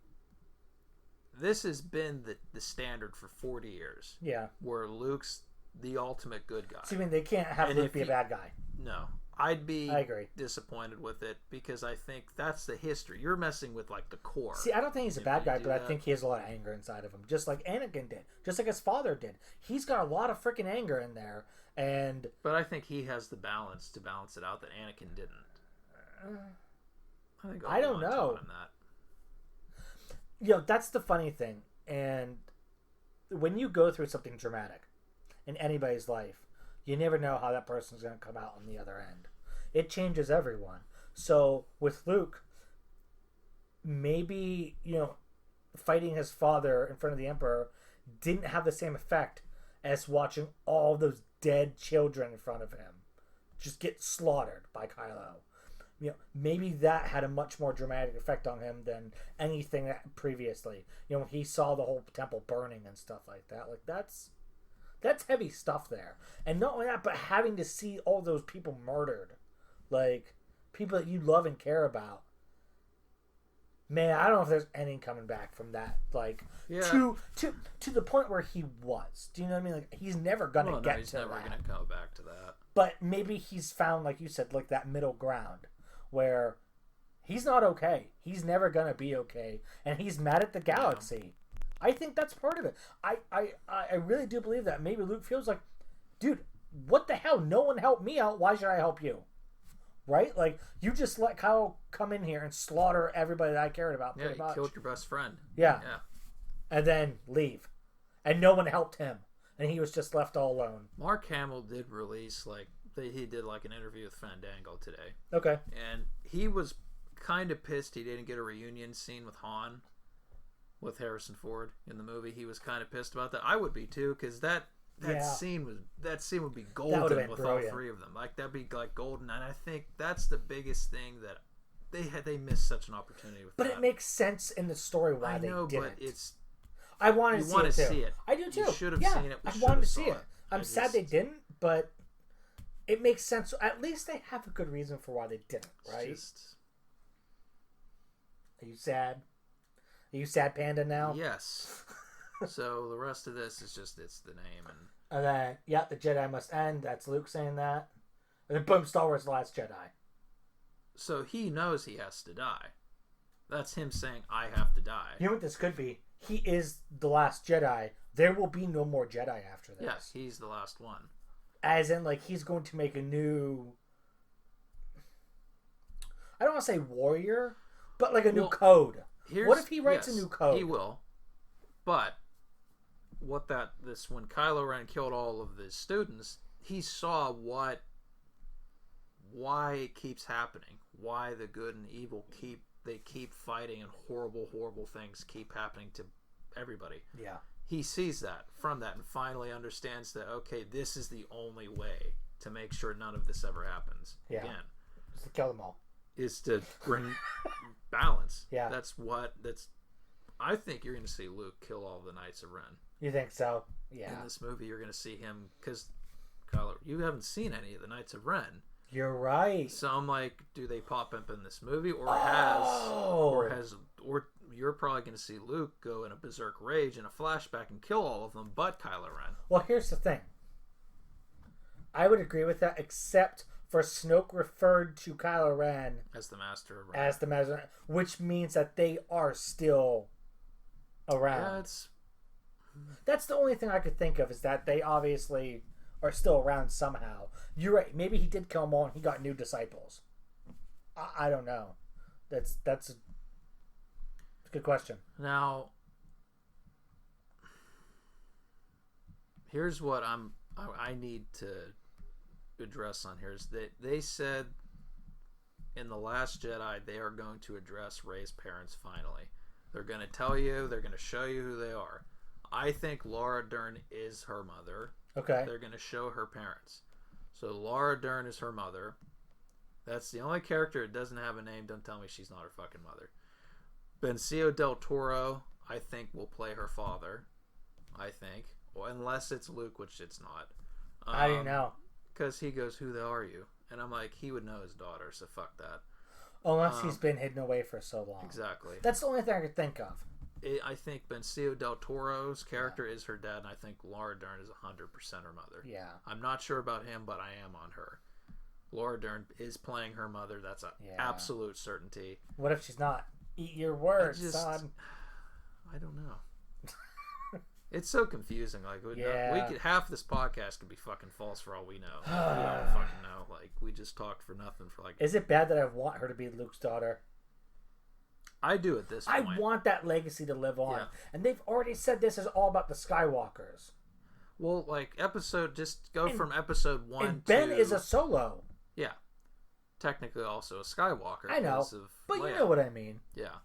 S2: this has been the standard for 40 years.
S1: Yeah,
S2: where Luke's the ultimate good guy.
S1: So you mean they can't have Luke be a bad guy?
S2: No. I
S1: agree.
S2: Disappointed with it because I think that's the history. You're messing with like the core.
S1: See, I don't think he's a bad guy, but I think he has a lot of anger inside of him, just like Anakin did, just like his father did. He's got a lot of freaking anger in there,
S2: but I think he has the balance to balance it out that Anakin didn't.
S1: I don't know. You know, that's the funny thing, and when you go through something dramatic in anybody's life, you never know how that person's going to come out on the other end. It changes everyone. So with Luke, maybe, fighting his father in front of the Emperor didn't have the same effect as watching all those dead children in front of him just get slaughtered by Kylo. Maybe that had a much more dramatic effect on him than anything that previously. When he saw the whole temple burning and stuff like that. Like, that's heavy stuff there. And not only that, but having to see all those people murdered. Like, people that you love and care about. Man, I don't know if there's any coming back from that. Like, to the point where he was. Do you know what I mean? Like, he's never going to get to that.
S2: He's never going to go back to that.
S1: But maybe he's found, like you said, like that middle ground. Where he's not okay. He's never going to be okay. And he's mad at the galaxy. I think that's part of it. I really do believe that. Maybe Luke feels like, dude, what the hell? No one helped me out. Why should I help you? Right? Like, you just let Kyle come in here and slaughter everybody that I cared about.
S2: Yeah, you killed your best friend.
S1: Yeah. And then leave. And no one helped him. And he was just left all alone.
S2: Mark Hamill did release, he did an interview with Fandango today.
S1: Okay.
S2: And he was kind of pissed he didn't get a reunion scene with Han. With Harrison Ford in the movie, he was kind of pissed about that. I would be too, because that scene would be golden with all three of them. Like, that'd be like golden, and I think that's the biggest thing that they missed such an opportunity with.
S1: But it makes sense in the story why they didn't.
S2: But it's
S1: I wanted to see it. I do too.
S2: You should have seen it.
S1: I wanted to see it. I'm sad they didn't, but it makes sense. At least they have a good reason for why they didn't, right? Are you sad? Are you sad, Panda, now?
S2: Yes. So the rest of this is just, it's the name.
S1: And then, the Jedi must end. That's Luke saying that. And then boom, Star Wars The Last Jedi.
S2: So he knows he has to die. That's him saying, I have to die.
S1: You know what this could be? he is the last Jedi, there will be no more Jedi after this.
S2: Yes, he's the last one.
S1: As in, like, he's going to make a new... I don't want to say warrior, but like a new code. What if he writes a new code?
S2: He will. But when Kylo Ren killed all of his students, he saw why it keeps happening. Why the good and evil keep fighting, and horrible things keep happening to everybody.
S1: Yeah.
S2: He sees that from that and finally understands that, okay, this is the only way to make sure none of this ever happens again.
S1: Just to kill them all.
S2: Is to bring balance.
S1: Yeah.
S2: I think you're going to see Luke kill all the Knights of Ren.
S1: You think so? Yeah.
S2: In this movie, you're going to see him, because Kylo, you haven't seen any of the Knights of Ren.
S1: You're right.
S2: So I'm like, do they pop up in this movie, or you're probably going to see Luke go in a berserk rage in a flashback and kill all of them, but Kylo Ren.
S1: Well, here's the thing. I would agree with that, except for Snoke referred to Kylo Ren
S2: as the Master of Ren.
S1: Which means that they are still around.
S2: Yeah,
S1: that's the only thing I could think of, is that they obviously are still around somehow. You're right. Maybe he did kill them all and he got new disciples. I don't know. That's a good question.
S2: Now, here's what I need to address on here, is that they said in The Last Jedi they are going to address Rey's parents finally. They're going to tell you, they're going to show you who they are. I think Laura Dern is her mother.
S1: Okay.
S2: They're going to show her parents. So Laura Dern is her mother. That's the only character that doesn't have a name. Don't tell me she's not her fucking mother. Benicio del Toro, I think, will play her father. I think. Well, unless it's Luke, which it's not.
S1: I don't know.
S2: Because he goes, who the hell are you? And I'm like, he would know his daughter, so fuck that.
S1: Unless he's been hidden away for so long.
S2: Exactly.
S1: That's the only thing I could think of.
S2: I think Benicio del Toro's character is her dad, and I think Laura Dern is 100% her mother.
S1: Yeah.
S2: I'm not sure about him, but I am on her. Laura Dern is playing her mother. That's an absolute certainty.
S1: What if she's not? Eat your words, son.
S2: I don't know. It's so confusing. Like, we could, half this podcast could be fucking false for all we know. We don't fucking know. Like, we just talked for nothing for like.
S1: Is it bad that I want her to be Luke's daughter?
S2: I do at this point.
S1: I want that legacy to live on. Yeah. And they've already said this is all about the Skywalkers.
S2: Well, like, from episode 1
S1: and Ben is a Solo.
S2: Yeah. Technically also a Skywalker.
S1: I know. But Leia. You know what I mean.
S2: Yeah.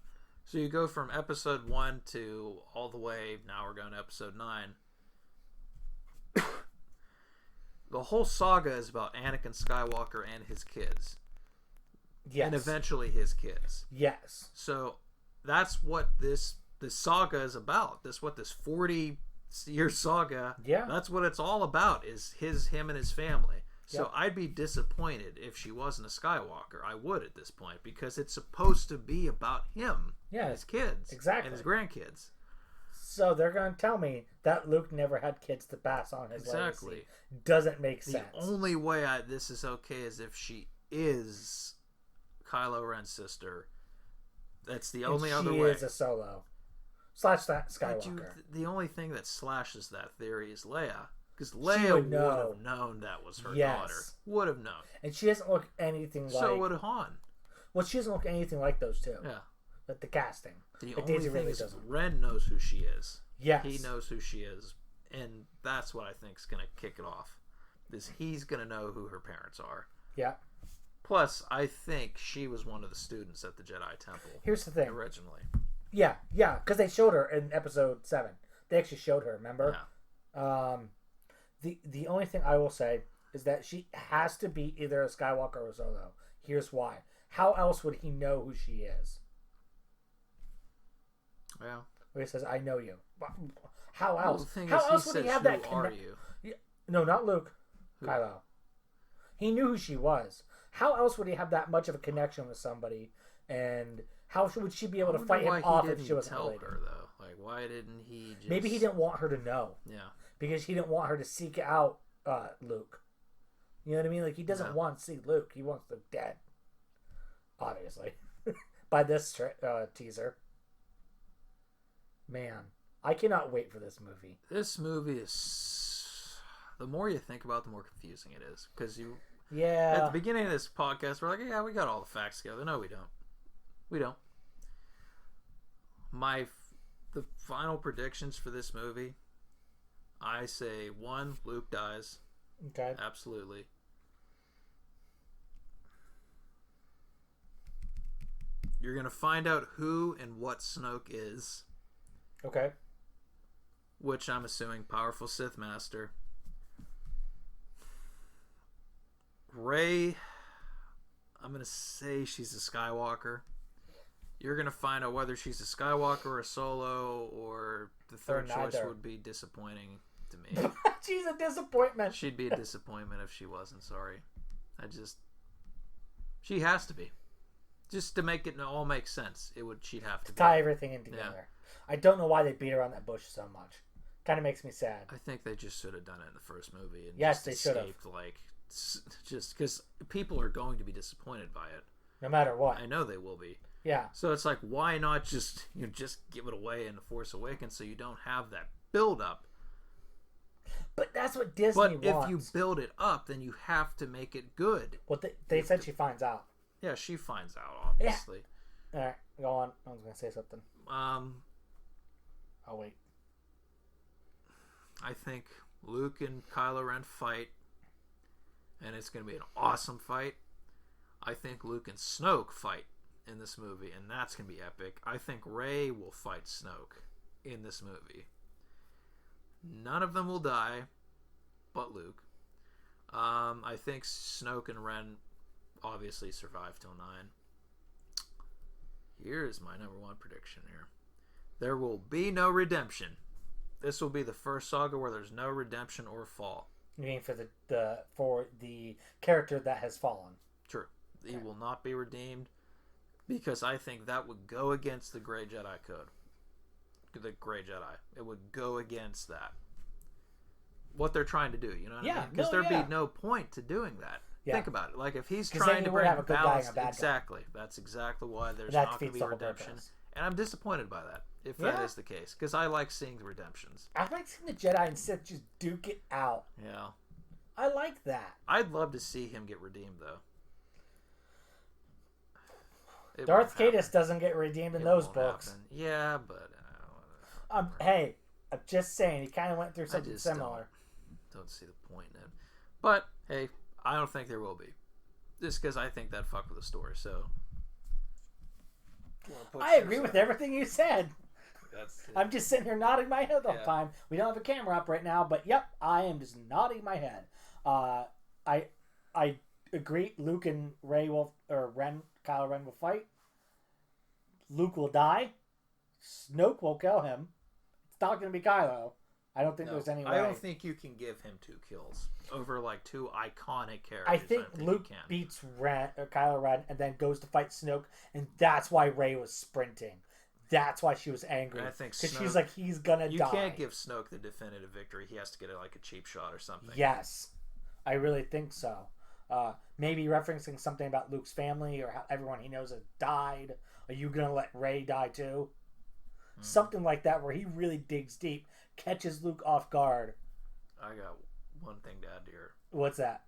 S2: So you go from episode 1 to all the way, now we're going to episode 9. The whole saga is about Anakin Skywalker and his kids.
S1: Yes.
S2: And eventually his kids.
S1: Yes.
S2: So that's what this saga is about. What this 40-year saga, that's what it's all about, is him and his family. So I'd be disappointed if she wasn't a Skywalker. I would at this point, because it's supposed to be about him and his kids.
S1: Exactly.
S2: And his grandkids.
S1: So they're going to tell me that Luke never had kids to pass on his legacy. Doesn't make sense.
S2: The only way this is okay is if she is Kylo Ren's sister. That's the only other way.
S1: She is a Solo. / Skywalker.
S2: The only thing that slashes that theory is Leia. Because Leia would have known that was her daughter. Would have known.
S1: And she doesn't look anything like...
S2: So would Han.
S1: Well, she doesn't look anything like those two.
S2: Yeah.
S1: Like the casting.
S2: The only thing is Ren knows who she is.
S1: Yes.
S2: He knows who she is. And that's what I think is going to kick it off. Is he's going to know who her parents are.
S1: Yeah.
S2: Plus, I think she was one of the students at the Jedi Temple.
S1: Here's the thing.
S2: Originally.
S1: Yeah. Because they showed her in episode 7. They actually showed her, remember?
S2: Yeah.
S1: The only thing I will say is that she has to be either a Skywalker or a Solo. Here's why. How else would he know who she is?
S2: Yeah.
S1: Where he says, I know you. How else?
S2: Well,
S1: How else would he have that
S2: connection?
S1: No, not Luke. Who? Kylo. He knew who she was. How else would he have that much of a connection with somebody? And how would she be able to fight him off if she wasn't related?
S2: Her, though. Like, why didn't he just...
S1: Maybe he didn't want her to know.
S2: Yeah.
S1: Because he didn't want her to seek out Luke. You know what I mean? Like, he doesn't want to see Luke. He wants Luke dead. Obviously. By this teaser. Man, I cannot wait for this movie.
S2: This movie is... The more you think about it, the more confusing it is. Because you...
S1: Yeah.
S2: At the beginning of this podcast, we're like, yeah, we got all the facts together. No, we don't. We don't. The final predictions for this movie, I say 1, Luke dies.
S1: Okay.
S2: Absolutely. You're going to find out who and what Snoke is.
S1: Okay.
S2: Which I'm assuming powerful Sith Master. Rey, I'm going to say she's a Skywalker. You're going to find out whether she's a Skywalker or a Solo, or the third choice would be disappointing to me.
S1: She's a disappointment.
S2: She'd be a disappointment if she wasn't, sorry. She has to be. Just to make it all make sense, she'd have to
S1: tie everything in together. Yeah. I don't know why they beat around that bush so much. Kind of makes me sad.
S2: I think they just should have done it in the first movie. And
S1: yes, they should have.
S2: Just because people are going to be disappointed by it,
S1: no matter what.
S2: I know they will be.
S1: Yeah.
S2: So it's like, why not just give it away in The Force Awakens so you don't have that build up?
S1: But that's what Disney wants.
S2: But if you build it up, then you have to make it good.
S1: Well, they said she finds out.
S2: Yeah, she finds out, obviously.
S1: Yeah. All right, go on. I was going to say something. I'll wait.
S2: I think Luke and Kylo Ren fight, and it's going to be an awesome fight. I think Luke and Snoke fight in this movie, and that's going to be epic. I think Rey will fight Snoke in this movie. None of them will die, but Luke. I think Snoke and Ren obviously survive till 9. Here's my number 1 prediction here. There will be no redemption. This will be the first saga where there's no redemption or fall.
S1: You mean for the character that has fallen?
S2: True. He will not be redeemed, because I think that would go against the Grey Jedi Code. The Grey Jedi. It would go against that. What they're trying to do, you know what I mean? Because there'd be no point to doing that. Yeah. Think about it. Like, if he's trying to bring balance... Exactly. That's exactly why there's not going to be redemption. And I'm disappointed by that, if that is the case. Because I like seeing the redemptions.
S1: I like seeing the Jedi and Sith just duke it out.
S2: Yeah.
S1: I like that.
S2: I'd love to see him get redeemed, though.
S1: Darth Caedus doesn't get redeemed in those books.
S2: Happen. Yeah, but...
S1: hey, I'm just saying, he kind of went through something similar.
S2: Don't see the point in it. But, hey, I don't think there will be. Just because I think that fuck with the story, so...
S1: I agree with everything you said. I'm just sitting here nodding my head all the time. We don't have a camera up right now, but yep, I am just nodding my head. I agree. Luke and Kylo Ren will fight. Luke will die. Snoke will kill him. It's not going to be Kylo. I don't think there's any way.
S2: I don't think you can give him 2 kills over like 2 iconic characters.
S1: I think Luke beats Kylo Ren and then goes to fight Snoke, and that's why Rey was sprinting. That's why she was angry.
S2: And I think
S1: because she's like, he's gonna die.
S2: You can't give Snoke the definitive victory. He has to get like a cheap shot or something.
S1: Yes, I really think so. Maybe referencing something about Luke's family or how everyone he knows has died. Are you gonna let Rey die too? Mm-hmm. Something like that, where he really digs deep, catches Luke off guard.
S2: I got one thing to add here.
S1: What's that?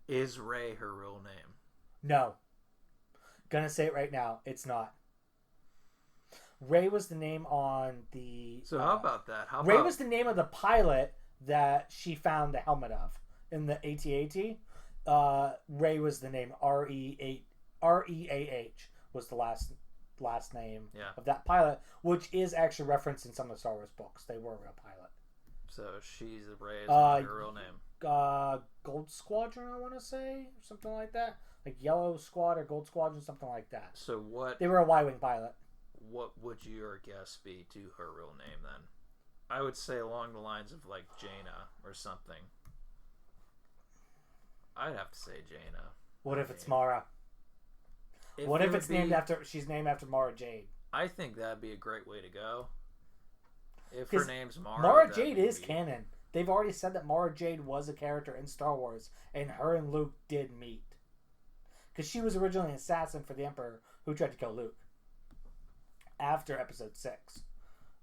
S2: Is Rey her real name?
S1: No. Gonna say it right now. It's not. Rey was the name on the...
S2: So how about that?
S1: Rey was the name of the pilot that she found the helmet of in the AT-AT. Rey was the name. R-E-A-H was the last name of that pilot, which is actually referenced in some of the Star Wars books. They were a real pilot.
S2: So she's Rey is not her real name.
S1: Gold Squadron, I want to say, something like that. Like Yellow Squad or Gold Squadron, something like that.
S2: So what?
S1: They were a Y-wing pilot.
S2: What would your guess be to her real name then? I would say along the lines of like Jaina or something. I'd have to say Jaina.
S1: What if it's Mara? What if it's she's named after Mara Jade?
S2: I think that'd be a great way to go. If her name's Mara.
S1: Mara Jade is canon. They've already said that Mara Jade was a character in Star Wars, and her and Luke did meet. Because she was originally an assassin for the Emperor who tried to kill Luke. After Episode 6.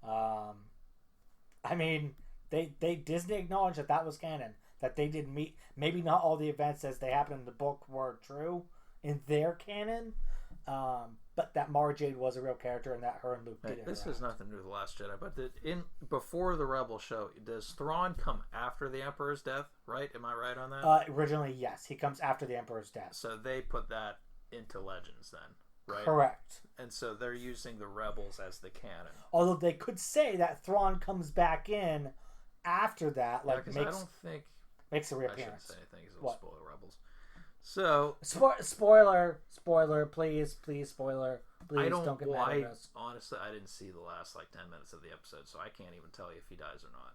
S1: I mean, they Disney acknowledged that was canon, that they did meet. Maybe not all the events as they happened in the book were true in their canon, but that Mara Jade was a real character, and that her and Luke did.
S2: This has nothing to do with the Last Jedi, but before the Rebel show, does Thrawn come after the Emperor's death? Right? Am I right on that?
S1: Originally, yes, he comes after the Emperor's death.
S2: So they put that into Legends then. Right?
S1: Correct.
S2: And so they're using the Rebels as the canon.
S1: Although they could say that Thrawn comes back in after that, like
S2: I don't think
S1: makes a reappearance.
S2: I shouldn't say anything because it'll spoil Rebels. So
S1: spoiler, please, spoiler. Please don't get mad at us.
S2: Honestly, I didn't see the last 10 minutes of the episode, so I can't even tell you if he dies or not.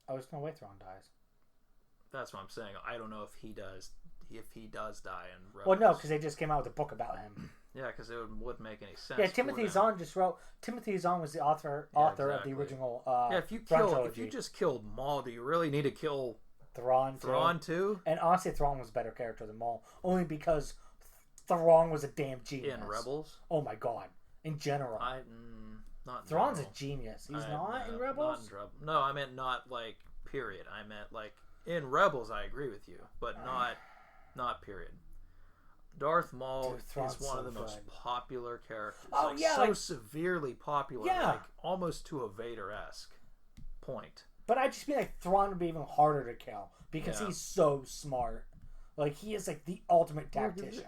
S1: Oh, there's no way Thrawn dies.
S2: That's what I'm saying. I don't know if he does. If he does die in Rebels.
S1: Well, no, because they just came out with a book about him.
S2: Yeah, because it wouldn't make any sense.
S1: Yeah, Timothy Zahn just wrote. Timothy Zahn was the author
S2: exactly.
S1: of the original.
S2: If you just killed Maul, do you really need to kill
S1: Thrawn
S2: too?
S1: And honestly, Thrawn was a better character than Maul, only because Thrawn was a damn genius
S2: In Rebels.
S1: Oh my god! In general,
S2: not
S1: Thrawn's a genius. He's not in Rebels.
S2: No, I meant not period. I meant in Rebels. I agree with you, but not period. Darth Maul is one of the most popular characters.
S1: Oh,
S2: severely popular.
S1: Yeah.
S2: Almost to a Vader-esque point.
S1: But I just mean Thrawn would be even harder to kill because he's so smart. He is the ultimate tactician.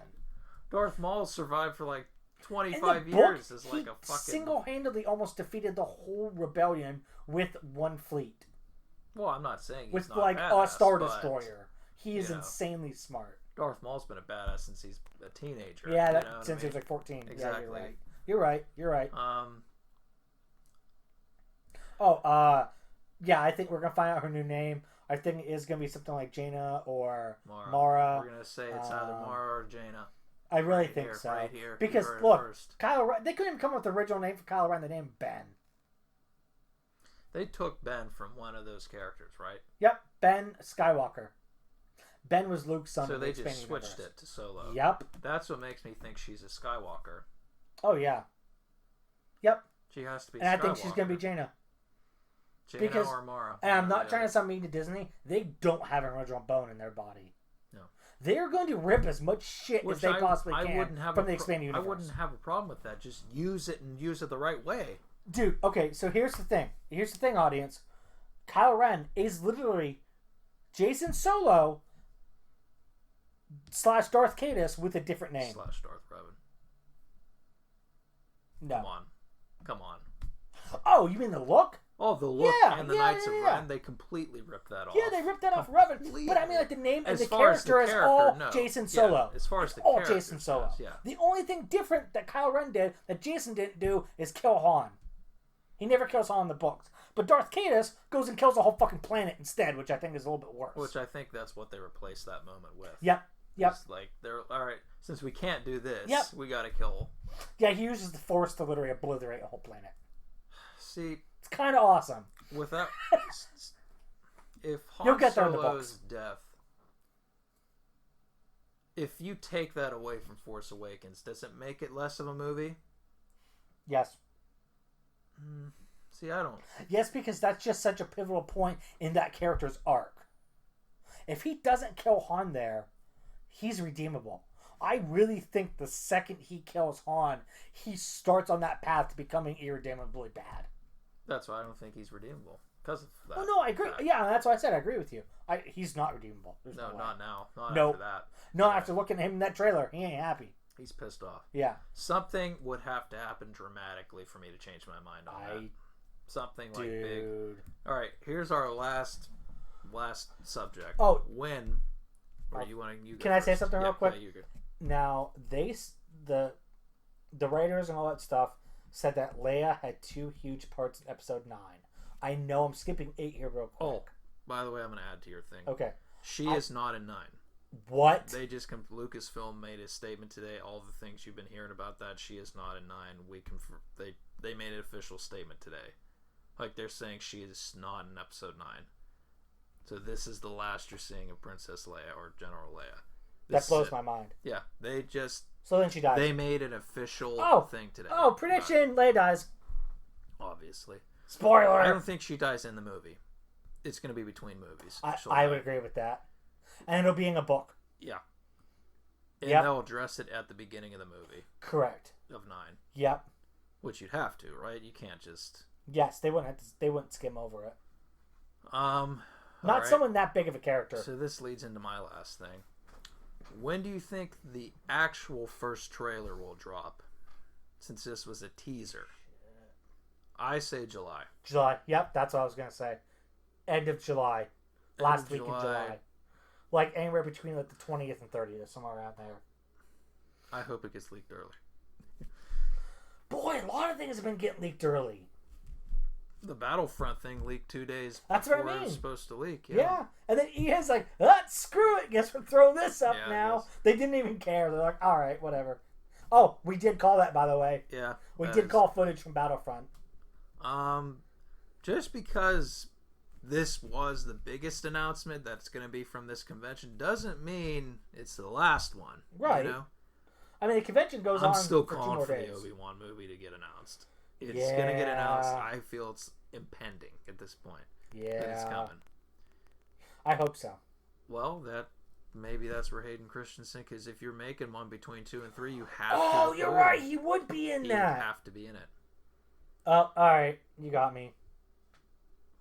S2: Darth Maul survived for 25 years as a fucking...
S1: single-handedly almost defeated the whole rebellion with one fleet.
S2: Well, I'm not saying he's
S1: with
S2: not
S1: a Star Destroyer. He is insanely smart.
S2: Darth Maul's been a badass since he's a teenager.
S1: Yeah, since he was 14.
S2: Exactly.
S1: Yeah, you're right. Yeah, I think we're gonna find out her new name. I think it is gonna be something like Jaina or Mara.
S2: We're gonna say it's either Mara or Jaina.
S1: I really think so.
S2: Right here.
S1: Because look, Kylo Ren, they couldn't even come up with the original name for Kylo Ren. The name Ben.
S2: They took Ben from one of those characters, right?
S1: Yep, Ben Skywalker. Ben was Luke's son.
S2: So they just switched it to Solo.
S1: Yep.
S2: That's what makes me think she's a Skywalker.
S1: Oh yeah. Yep.
S2: She has to be.
S1: And I think she's gonna be Jaina.
S2: Jaina or Mara.
S1: And I'm not trying to sound mean to Disney. They don't have an original bone in their body.
S2: No.
S1: They're going to rip as much shit as they possibly can from the expanded universe.
S2: I wouldn't have a problem with that. Just use it and use it the right way.
S1: Dude, okay, so here's the thing. Here's the thing, audience. Kylo Ren is literally Jason Solo / Darth Caedus with a different name.
S2: / Darth Revan.
S1: No.
S2: Come on.
S1: Oh, you mean the look?
S2: Oh, the look and the Knights of Ren, they completely ripped that off.
S1: Yeah, they ripped that off Revan. But I mean, the name and the character is all Jason Solo.
S2: As far as the
S1: all Jason Solo.
S2: Yeah.
S1: The only thing different that Kylo Ren did that Jason didn't do is kill Han. He never kills Han in the books. But Darth Caedus goes and kills the whole fucking planet instead, which I think is a little bit worse.
S2: Which I think that's what they replaced that moment with.
S1: Yep.
S2: They're all right. Since we can't do this, we got to kill.
S1: Yeah, he uses the Force to literally obliterate a whole planet.
S2: See,
S1: it's kind of awesome.
S2: Without, if Han Solo's death, if you take that away from Force Awakens, does it make it less of a movie?
S1: Yes.
S2: See, I don't.
S1: Yes, because that's just such a pivotal point in that character's arc. If he doesn't kill Han there, he's redeemable. I really think the second he kills Han, he starts on that path to becoming irredeemably bad.
S2: That's why I don't think he's redeemable. Because of that.
S1: Oh, no, I agree. Yeah, that's why I said I agree with you. He's not redeemable.
S2: No, not now. Not after that.
S1: No, after looking at him in that trailer, he ain't happy.
S2: He's pissed off.
S1: Yeah.
S2: Something would have to happen dramatically for me to change my mind on that. Something big. All right, here's our last subject.
S1: Oh.
S2: When? Or you want to?
S1: Can I say something real quick?
S2: Yeah, you good.
S1: Now, the writers and all that stuff said that Leia had 2 huge parts in Episode 9. I know I'm skipping 8 here real quick.
S2: Oh, by the way, I'm going to add to your thing.
S1: Okay.
S2: She is not in 9.
S1: What?
S2: They just Lucasfilm made a statement today. All the things you've been hearing about that, she is not in 9. We confirm. They made an official statement today. They're saying she is not in Episode 9. So this is the last you're seeing of Princess Leia or General Leia.
S1: That blows my mind.
S2: Yeah, they just...
S1: So then she dies.
S2: They made an official thing today.
S1: Oh, prediction, Leia dies.
S2: Obviously.
S1: Spoiler!
S2: I don't think she dies in the movie. It's going to be between movies.
S1: I would agree with that. And it'll be in a book.
S2: Yeah. And they'll address it at the beginning of the movie.
S1: Correct.
S2: Of 9.
S1: Yep.
S2: Which you'd have to, right? You can't just...
S1: Yes, they wouldn't skim over it. Not
S2: right.
S1: someone that big of a character.
S2: So this leads into my last thing. When do you think the actual first trailer will drop? Since this was a teaser. I say July.
S1: July. Yep, that's what I was going to say. End of July. Last week of July. Like anywhere between like the 20th and 30th, somewhere around there.
S2: I hope it gets leaked early.
S1: Boy, a lot of things have been getting leaked early.
S2: The Battlefront thing leaked 2 days
S1: That's
S2: before
S1: what I mean.
S2: It was supposed to leak.
S1: Yeah. And then EA's like, screw it. Guess we're throwing this up now. They didn't even care. They're like, all right, whatever. Oh, we did call that, by the way.
S2: Yeah.
S1: We did call footage from Battlefront.
S2: Just because this was the biggest announcement that's going to be from this convention doesn't mean it's the last one.
S1: Right.
S2: You know?
S1: I mean, the convention goes on
S2: I'm still
S1: for 2
S2: calling
S1: more
S2: for
S1: days.
S2: the Obi-Wan movie to get announced. It's going to get announced. I feel it's impending at this point.
S1: Yeah.
S2: That it's coming.
S1: I hope so.
S2: Well, maybe that's where Hayden Christensen, because if you're making one between 2 and 3, you have to.
S1: Oh, you're right. He would be in that.
S2: He'd have to be in it.
S1: Oh, all right. You got me.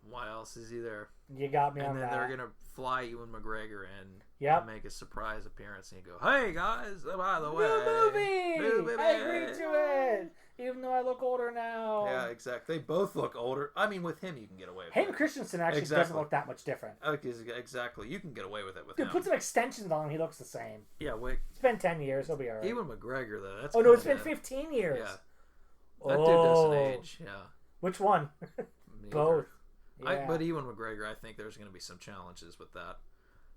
S2: Why else is he there?
S1: You got me on that.
S2: And then they're going to fly Ewan McGregor in
S1: and
S2: make a surprise appearance and you go, hey, guys, by the way.
S1: New movie! I agree to it! Even though I look older now.
S2: Yeah, exactly. They both look older. I mean, with him, you can get away with
S1: Hayden
S2: it.
S1: Christensen actually doesn't look that much different.
S2: Exactly. You can get away with it with
S1: Dude,
S2: him.
S1: put some extensions on him. He looks the same.
S2: Yeah, wait.
S1: It's been 10 years. He'll be all right.
S2: Ewan McGregor, though. That's
S1: no, it's been 15 years.
S2: Yeah. That dude doesn't age. Yeah.
S1: Which one? Both. Yeah.
S2: But Ewan McGregor, I think there's going to be some challenges with that.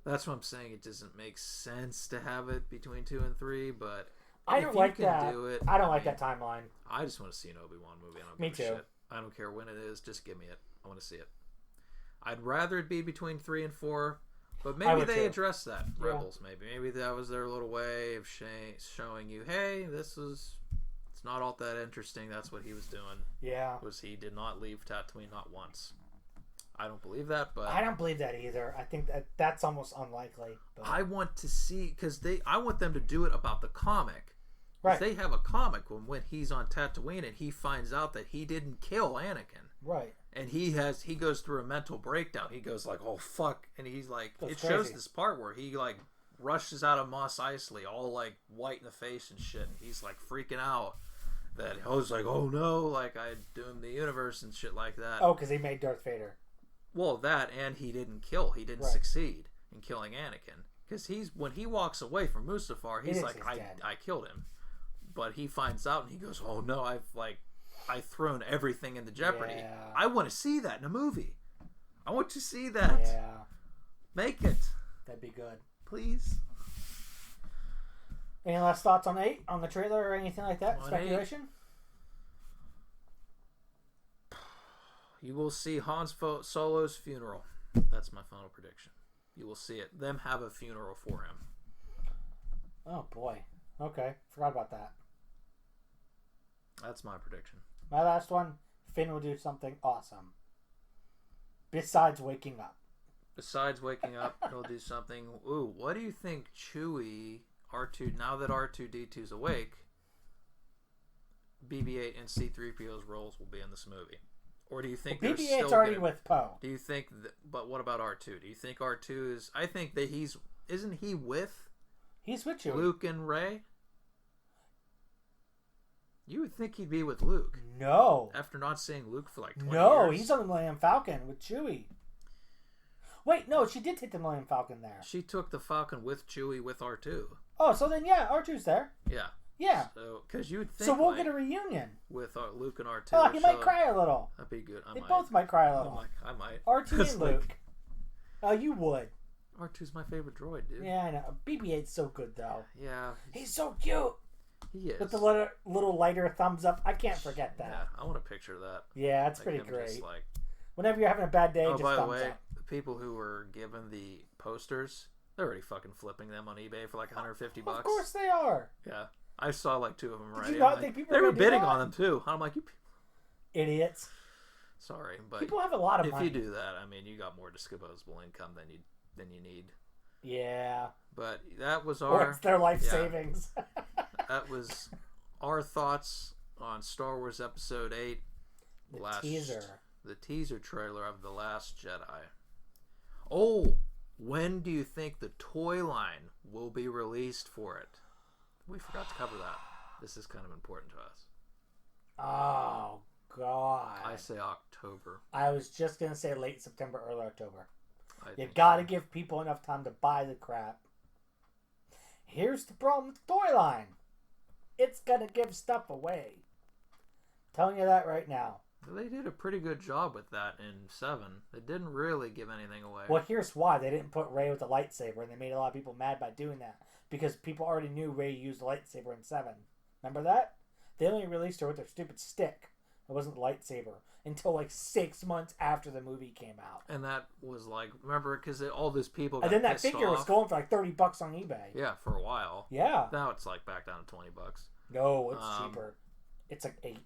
S2: That's what I'm saying. It doesn't make sense to have it between 2 and 3, but
S1: I don't like that.
S2: Do it,
S1: I don't like that timeline.
S2: I just want to see an Obi-Wan movie. I don't
S1: Me
S2: give
S1: too.
S2: a shit. I don't care when it is. Just give me it. I want to see it. I'd rather it be between 3 and 4, but maybe they address that. Rebels, maybe that was their little way of showing you, hey, it's not all that interesting. That's what he was doing.
S1: Yeah.
S2: He did not leave Tatooine, not once. I don't believe that, but
S1: I don't believe that either. I think that's almost unlikely. But...
S2: I want to see I want them to do it about the comic.
S1: Right.
S2: They have a comic when he's on Tatooine and he finds out that he didn't kill Anakin.
S1: Right.
S2: And he goes through a mental breakdown. He goes like, "Oh fuck!" And he's like, shows this part where he like rushes out of Mos Eisley, all like white in the face and shit. And he's like freaking out. That I was like, "Oh no!" Like I doomed the universe and shit like that.
S1: Oh, because he made Darth Vader.
S2: Well, that and he didn't succeed in killing Anakin. Because when he walks away from Mustafar, he's like, I killed him. But he finds out and he goes, oh no, I've thrown everything into jeopardy.
S1: Yeah.
S2: I want to see that in a movie. I want to see that.
S1: Yeah.
S2: Make it.
S1: That'd be good.
S2: Please.
S1: Any last thoughts on 8? On the trailer or anything like that? Speculation?
S2: 8. You will see Han Solo's funeral. That's my final prediction. You will see it. Them have a funeral for him.
S1: Oh boy. Okay. Forgot about that.
S2: That's my prediction.
S1: My last one. Finn will do something awesome. Besides waking up. He'll do something. Ooh, what do you think Chewie, R2, now that R2-D2's awake, BB-8 and C-3PO's roles will be in this movie? Or do you think BB-8's already with Poe?
S2: Do you think but what about R2? Do you think R2 is... I think that isn't he with...
S1: He's with Chewie.
S2: Luke and Rey? You would think he'd be with Luke.
S1: No.
S2: After not seeing Luke for like 20 years.
S1: No, he's on the Millennium Falcon with Chewie. Wait, no, she did take the Millennium Falcon there.
S2: She took the Falcon with Chewie with R2.
S1: Oh, so then yeah, R2's there.
S2: Yeah.
S1: Yeah.
S2: So, because you would think.
S1: So we'll get a reunion
S2: with Luke and R2.
S1: Oh, he might cry a little.
S2: That'd be good.
S1: They both might cry a little.
S2: I might.
S1: R2 and Luke. Oh, you would.
S2: R2's my favorite droid, dude.
S1: Yeah, I know. BB-8's so good though.
S2: Yeah.
S1: He's so cute.
S2: He is.
S1: With the little lighter thumbs up. I can't forget that.
S2: Yeah, I want to picture that.
S1: Yeah, it's pretty great. Whenever you're having a bad day, just thumbs up. Oh, by the way,
S2: the people who were given the posters, they're already fucking flipping them on eBay for like $150.
S1: Of course they are.
S2: Yeah. I saw like 2 of them already.
S1: Did you not think people
S2: they were bidding on them too. I'm like, you
S1: Idiots.
S2: Sorry, but
S1: people have a lot of
S2: if
S1: money.
S2: you do that, I mean, you got more disposable income than you need.
S1: Yeah.
S2: But that was
S1: Or it's their life savings.
S2: That was our thoughts on Star Wars Episode VIII. The teaser trailer of The Last Jedi. Oh, when do you think the toy line will be released for it? We forgot to cover that. This is kind of important to us.
S1: Oh, God.
S2: I say October.
S1: I was just going to say late September, early October. You
S2: think
S1: got to give people enough time to buy the crap. Here's the problem with the toy line. It's going to give stuff away. I'm telling you that right now.
S2: They did a pretty good job with that in 7. They didn't really give anything away.
S1: Well, here's why. They didn't put Rey with a lightsaber, and they made a lot of people mad by doing that. Because people already knew Rey used a lightsaber in 7. Remember that? They only released her with her stupid stick. It wasn't the lightsaber until like 6 months after the movie came out.
S2: And that was like, remember, because all those people got
S1: and then that
S2: pissed
S1: figure
S2: off.
S1: was going for like $30 on eBay.
S2: Yeah, for a while.
S1: Yeah.
S2: Now it's like back down to $20.
S1: No, it's cheaper. It's like 8.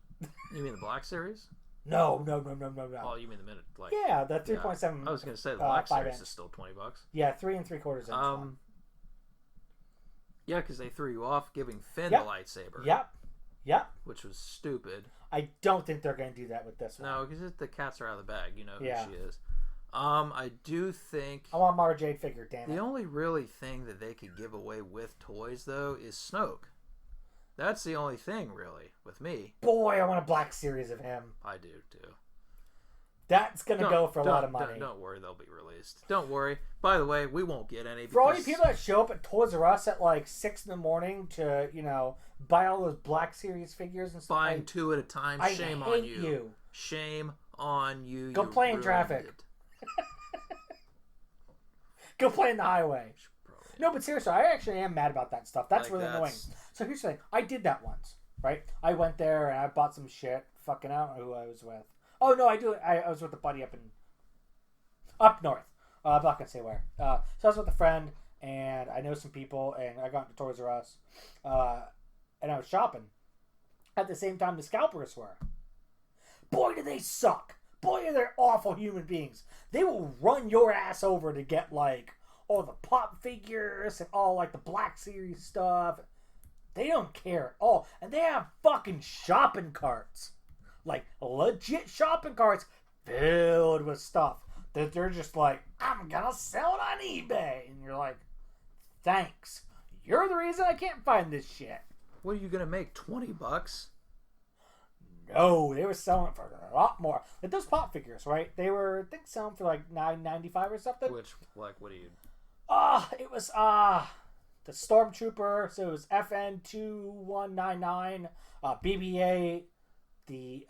S2: You mean the Black Series?
S1: No.
S2: Oh, you mean the minute? Like,
S1: yeah, the 3.7.
S2: Yeah. I was going to say the Black Series
S1: inch.
S2: is still $20.
S1: Yeah, 3 3/4 inch one.
S2: Yeah, because they threw you off giving Finn
S1: Yep.
S2: the lightsaber.
S1: Yep.
S2: Which was stupid.
S1: I don't think they're going to do that with this one.
S2: No, because the cats are out of the bag. You know who
S1: Yeah.
S2: she is. I do think
S1: I want Mara Jade figure, damn it.
S2: the only really thing that they could give away with toys, though, is Snoke. That's the only thing, really, with me.
S1: Boy, I want a Black Series of him.
S2: I do, too.
S1: That's going to go for a lot of money.
S2: Don't worry, they'll be released. Don't worry. By the way, we won't get any.
S1: For all you people that show up at Toys R Us at like 6 in the morning to, buy all those Black Series figures and stuff.
S2: Buying 2 at a time, shame on you. Shame on you.
S1: Go play in traffic. Go play in the highway. No, but seriously, I actually am mad about that stuff. That's really annoying. So here's the thing. I did that once, right? I went there and I bought some shit. Fucking, I don't know who I was with. Oh, no, I do. I was with a buddy up north. I'm not going to say where. So I was with a friend, and I know some people, and I got into Toys R Us, and I was shopping. At the same time, the scalpers were. Boy, do they suck. Boy, are they awful human beings. They will run your ass over to get, like, all the pop figures and all, like, the Black Series stuff. They don't care at all. And they have fucking shopping carts. Like, legit shopping carts filled with stuff that they're just like, I'm gonna sell it on eBay. And you're like, thanks. You're the reason I can't find this shit.
S2: What are you gonna make, $20?
S1: No, they were selling it for a lot more. Like those pop figures, right? They were, I think, selling for like $9.95 or something.
S2: Which, like, what do you...
S1: It was, the Stormtrooper, so it was FN2199, BB-8, the,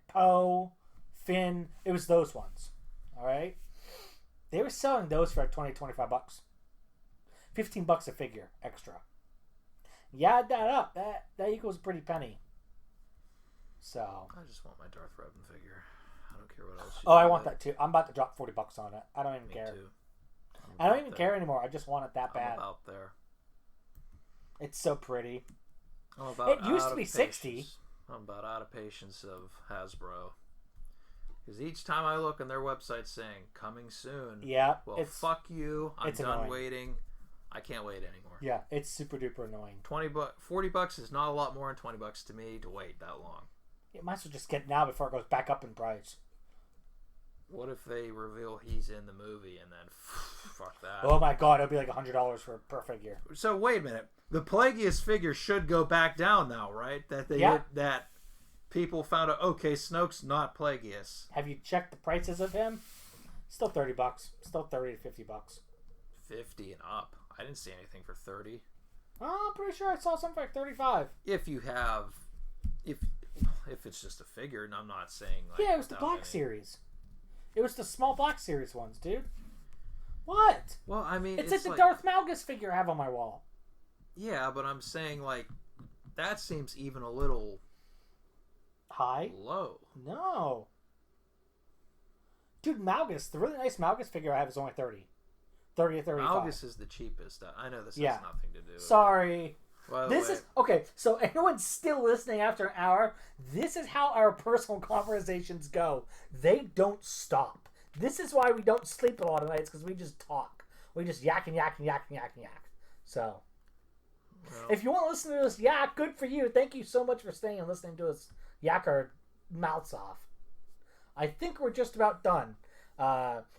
S1: Poe, Finn. It was those ones. Alright? They were selling those for like $20-25. $15 a figure extra. You add that up, that equals a pretty penny. So.
S2: I just want my Darth Revan figure. I don't care what else.
S1: I want that too. I'm about to drop $40 on it. I don't even care.
S2: Too.
S1: I don't even care anymore. I just want it that bad.
S2: I'm about there.
S1: It's so pretty.
S2: It
S1: used to be $60.
S2: I'm about out of patience of Hasbro. Because each time I look on their website saying, coming soon.
S1: Yeah.
S2: Well, fuck you. I'm done
S1: annoying.
S2: waiting. I can't wait anymore.
S1: Yeah, it's super duper annoying.
S2: $40 is not a lot more than $20 to me to wait that long.
S1: You might as well just get it now before it goes back up in price.
S2: What if they reveal he's in the movie and then fuck that?
S1: Oh my god, it'll be like $100 per figure.
S2: So wait a minute. The Plagueis figure should go back down now, right? That that people found out. Okay, Snoke's not Plagueis.
S1: Have you checked the prices of him? Still $30. Still $30 to $50.
S2: 50 and up. I didn't see anything for 30.
S1: Oh, I'm pretty sure I saw something for like 35.
S2: If you have, if it's just a figure, and I'm not saying like.
S1: Yeah, it was the Black Series. It was the small Black Series ones, dude. What?
S2: Well, I mean,
S1: it's like the Darth Malgus figure I have on my wall.
S2: Yeah, but I'm saying like that seems even a little
S1: high,
S2: low.
S1: No, dude, Malgus, the really nice Malgus figure I have is only 30 to 35.
S2: Malgus is the cheapest. I know this has nothing to do with
S1: Sorry. This is okay. So anyone still listening after an hour, this is how our personal conversations go. They don't stop. This is why we don't sleep a lot of nights, because we just talk. We just yak and yak and yak and yak and yak. So, if you want to listen to us yak, good for you. Thank you so much for staying and listening to us yak our mouths off. I think we're just about done.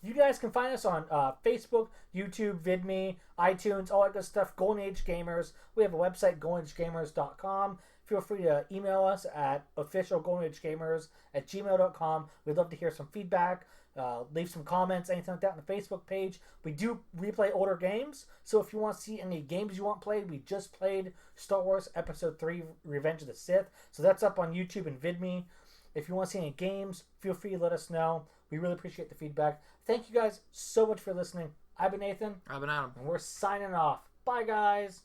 S1: You guys can find us on Facebook, YouTube, VidMe, iTunes, all that good stuff. Golden Age Gamers. We have a website, goldenagegamers.com. Feel free to email us at officialgoldenagegamers@gmail.com. We'd love to hear some feedback. Leave some comments, anything like that on the Facebook page. We do replay older games, so if you want to see any games you want played, we just played Star Wars Episode VIII, Revenge of the Sith. So that's up on YouTube and VidMe. If you want to see any games, feel free to let us know. We really appreciate the feedback. Thank you guys so much for listening. I've been Nathan.
S2: I've been Adam.
S1: And we're signing off. Bye, guys.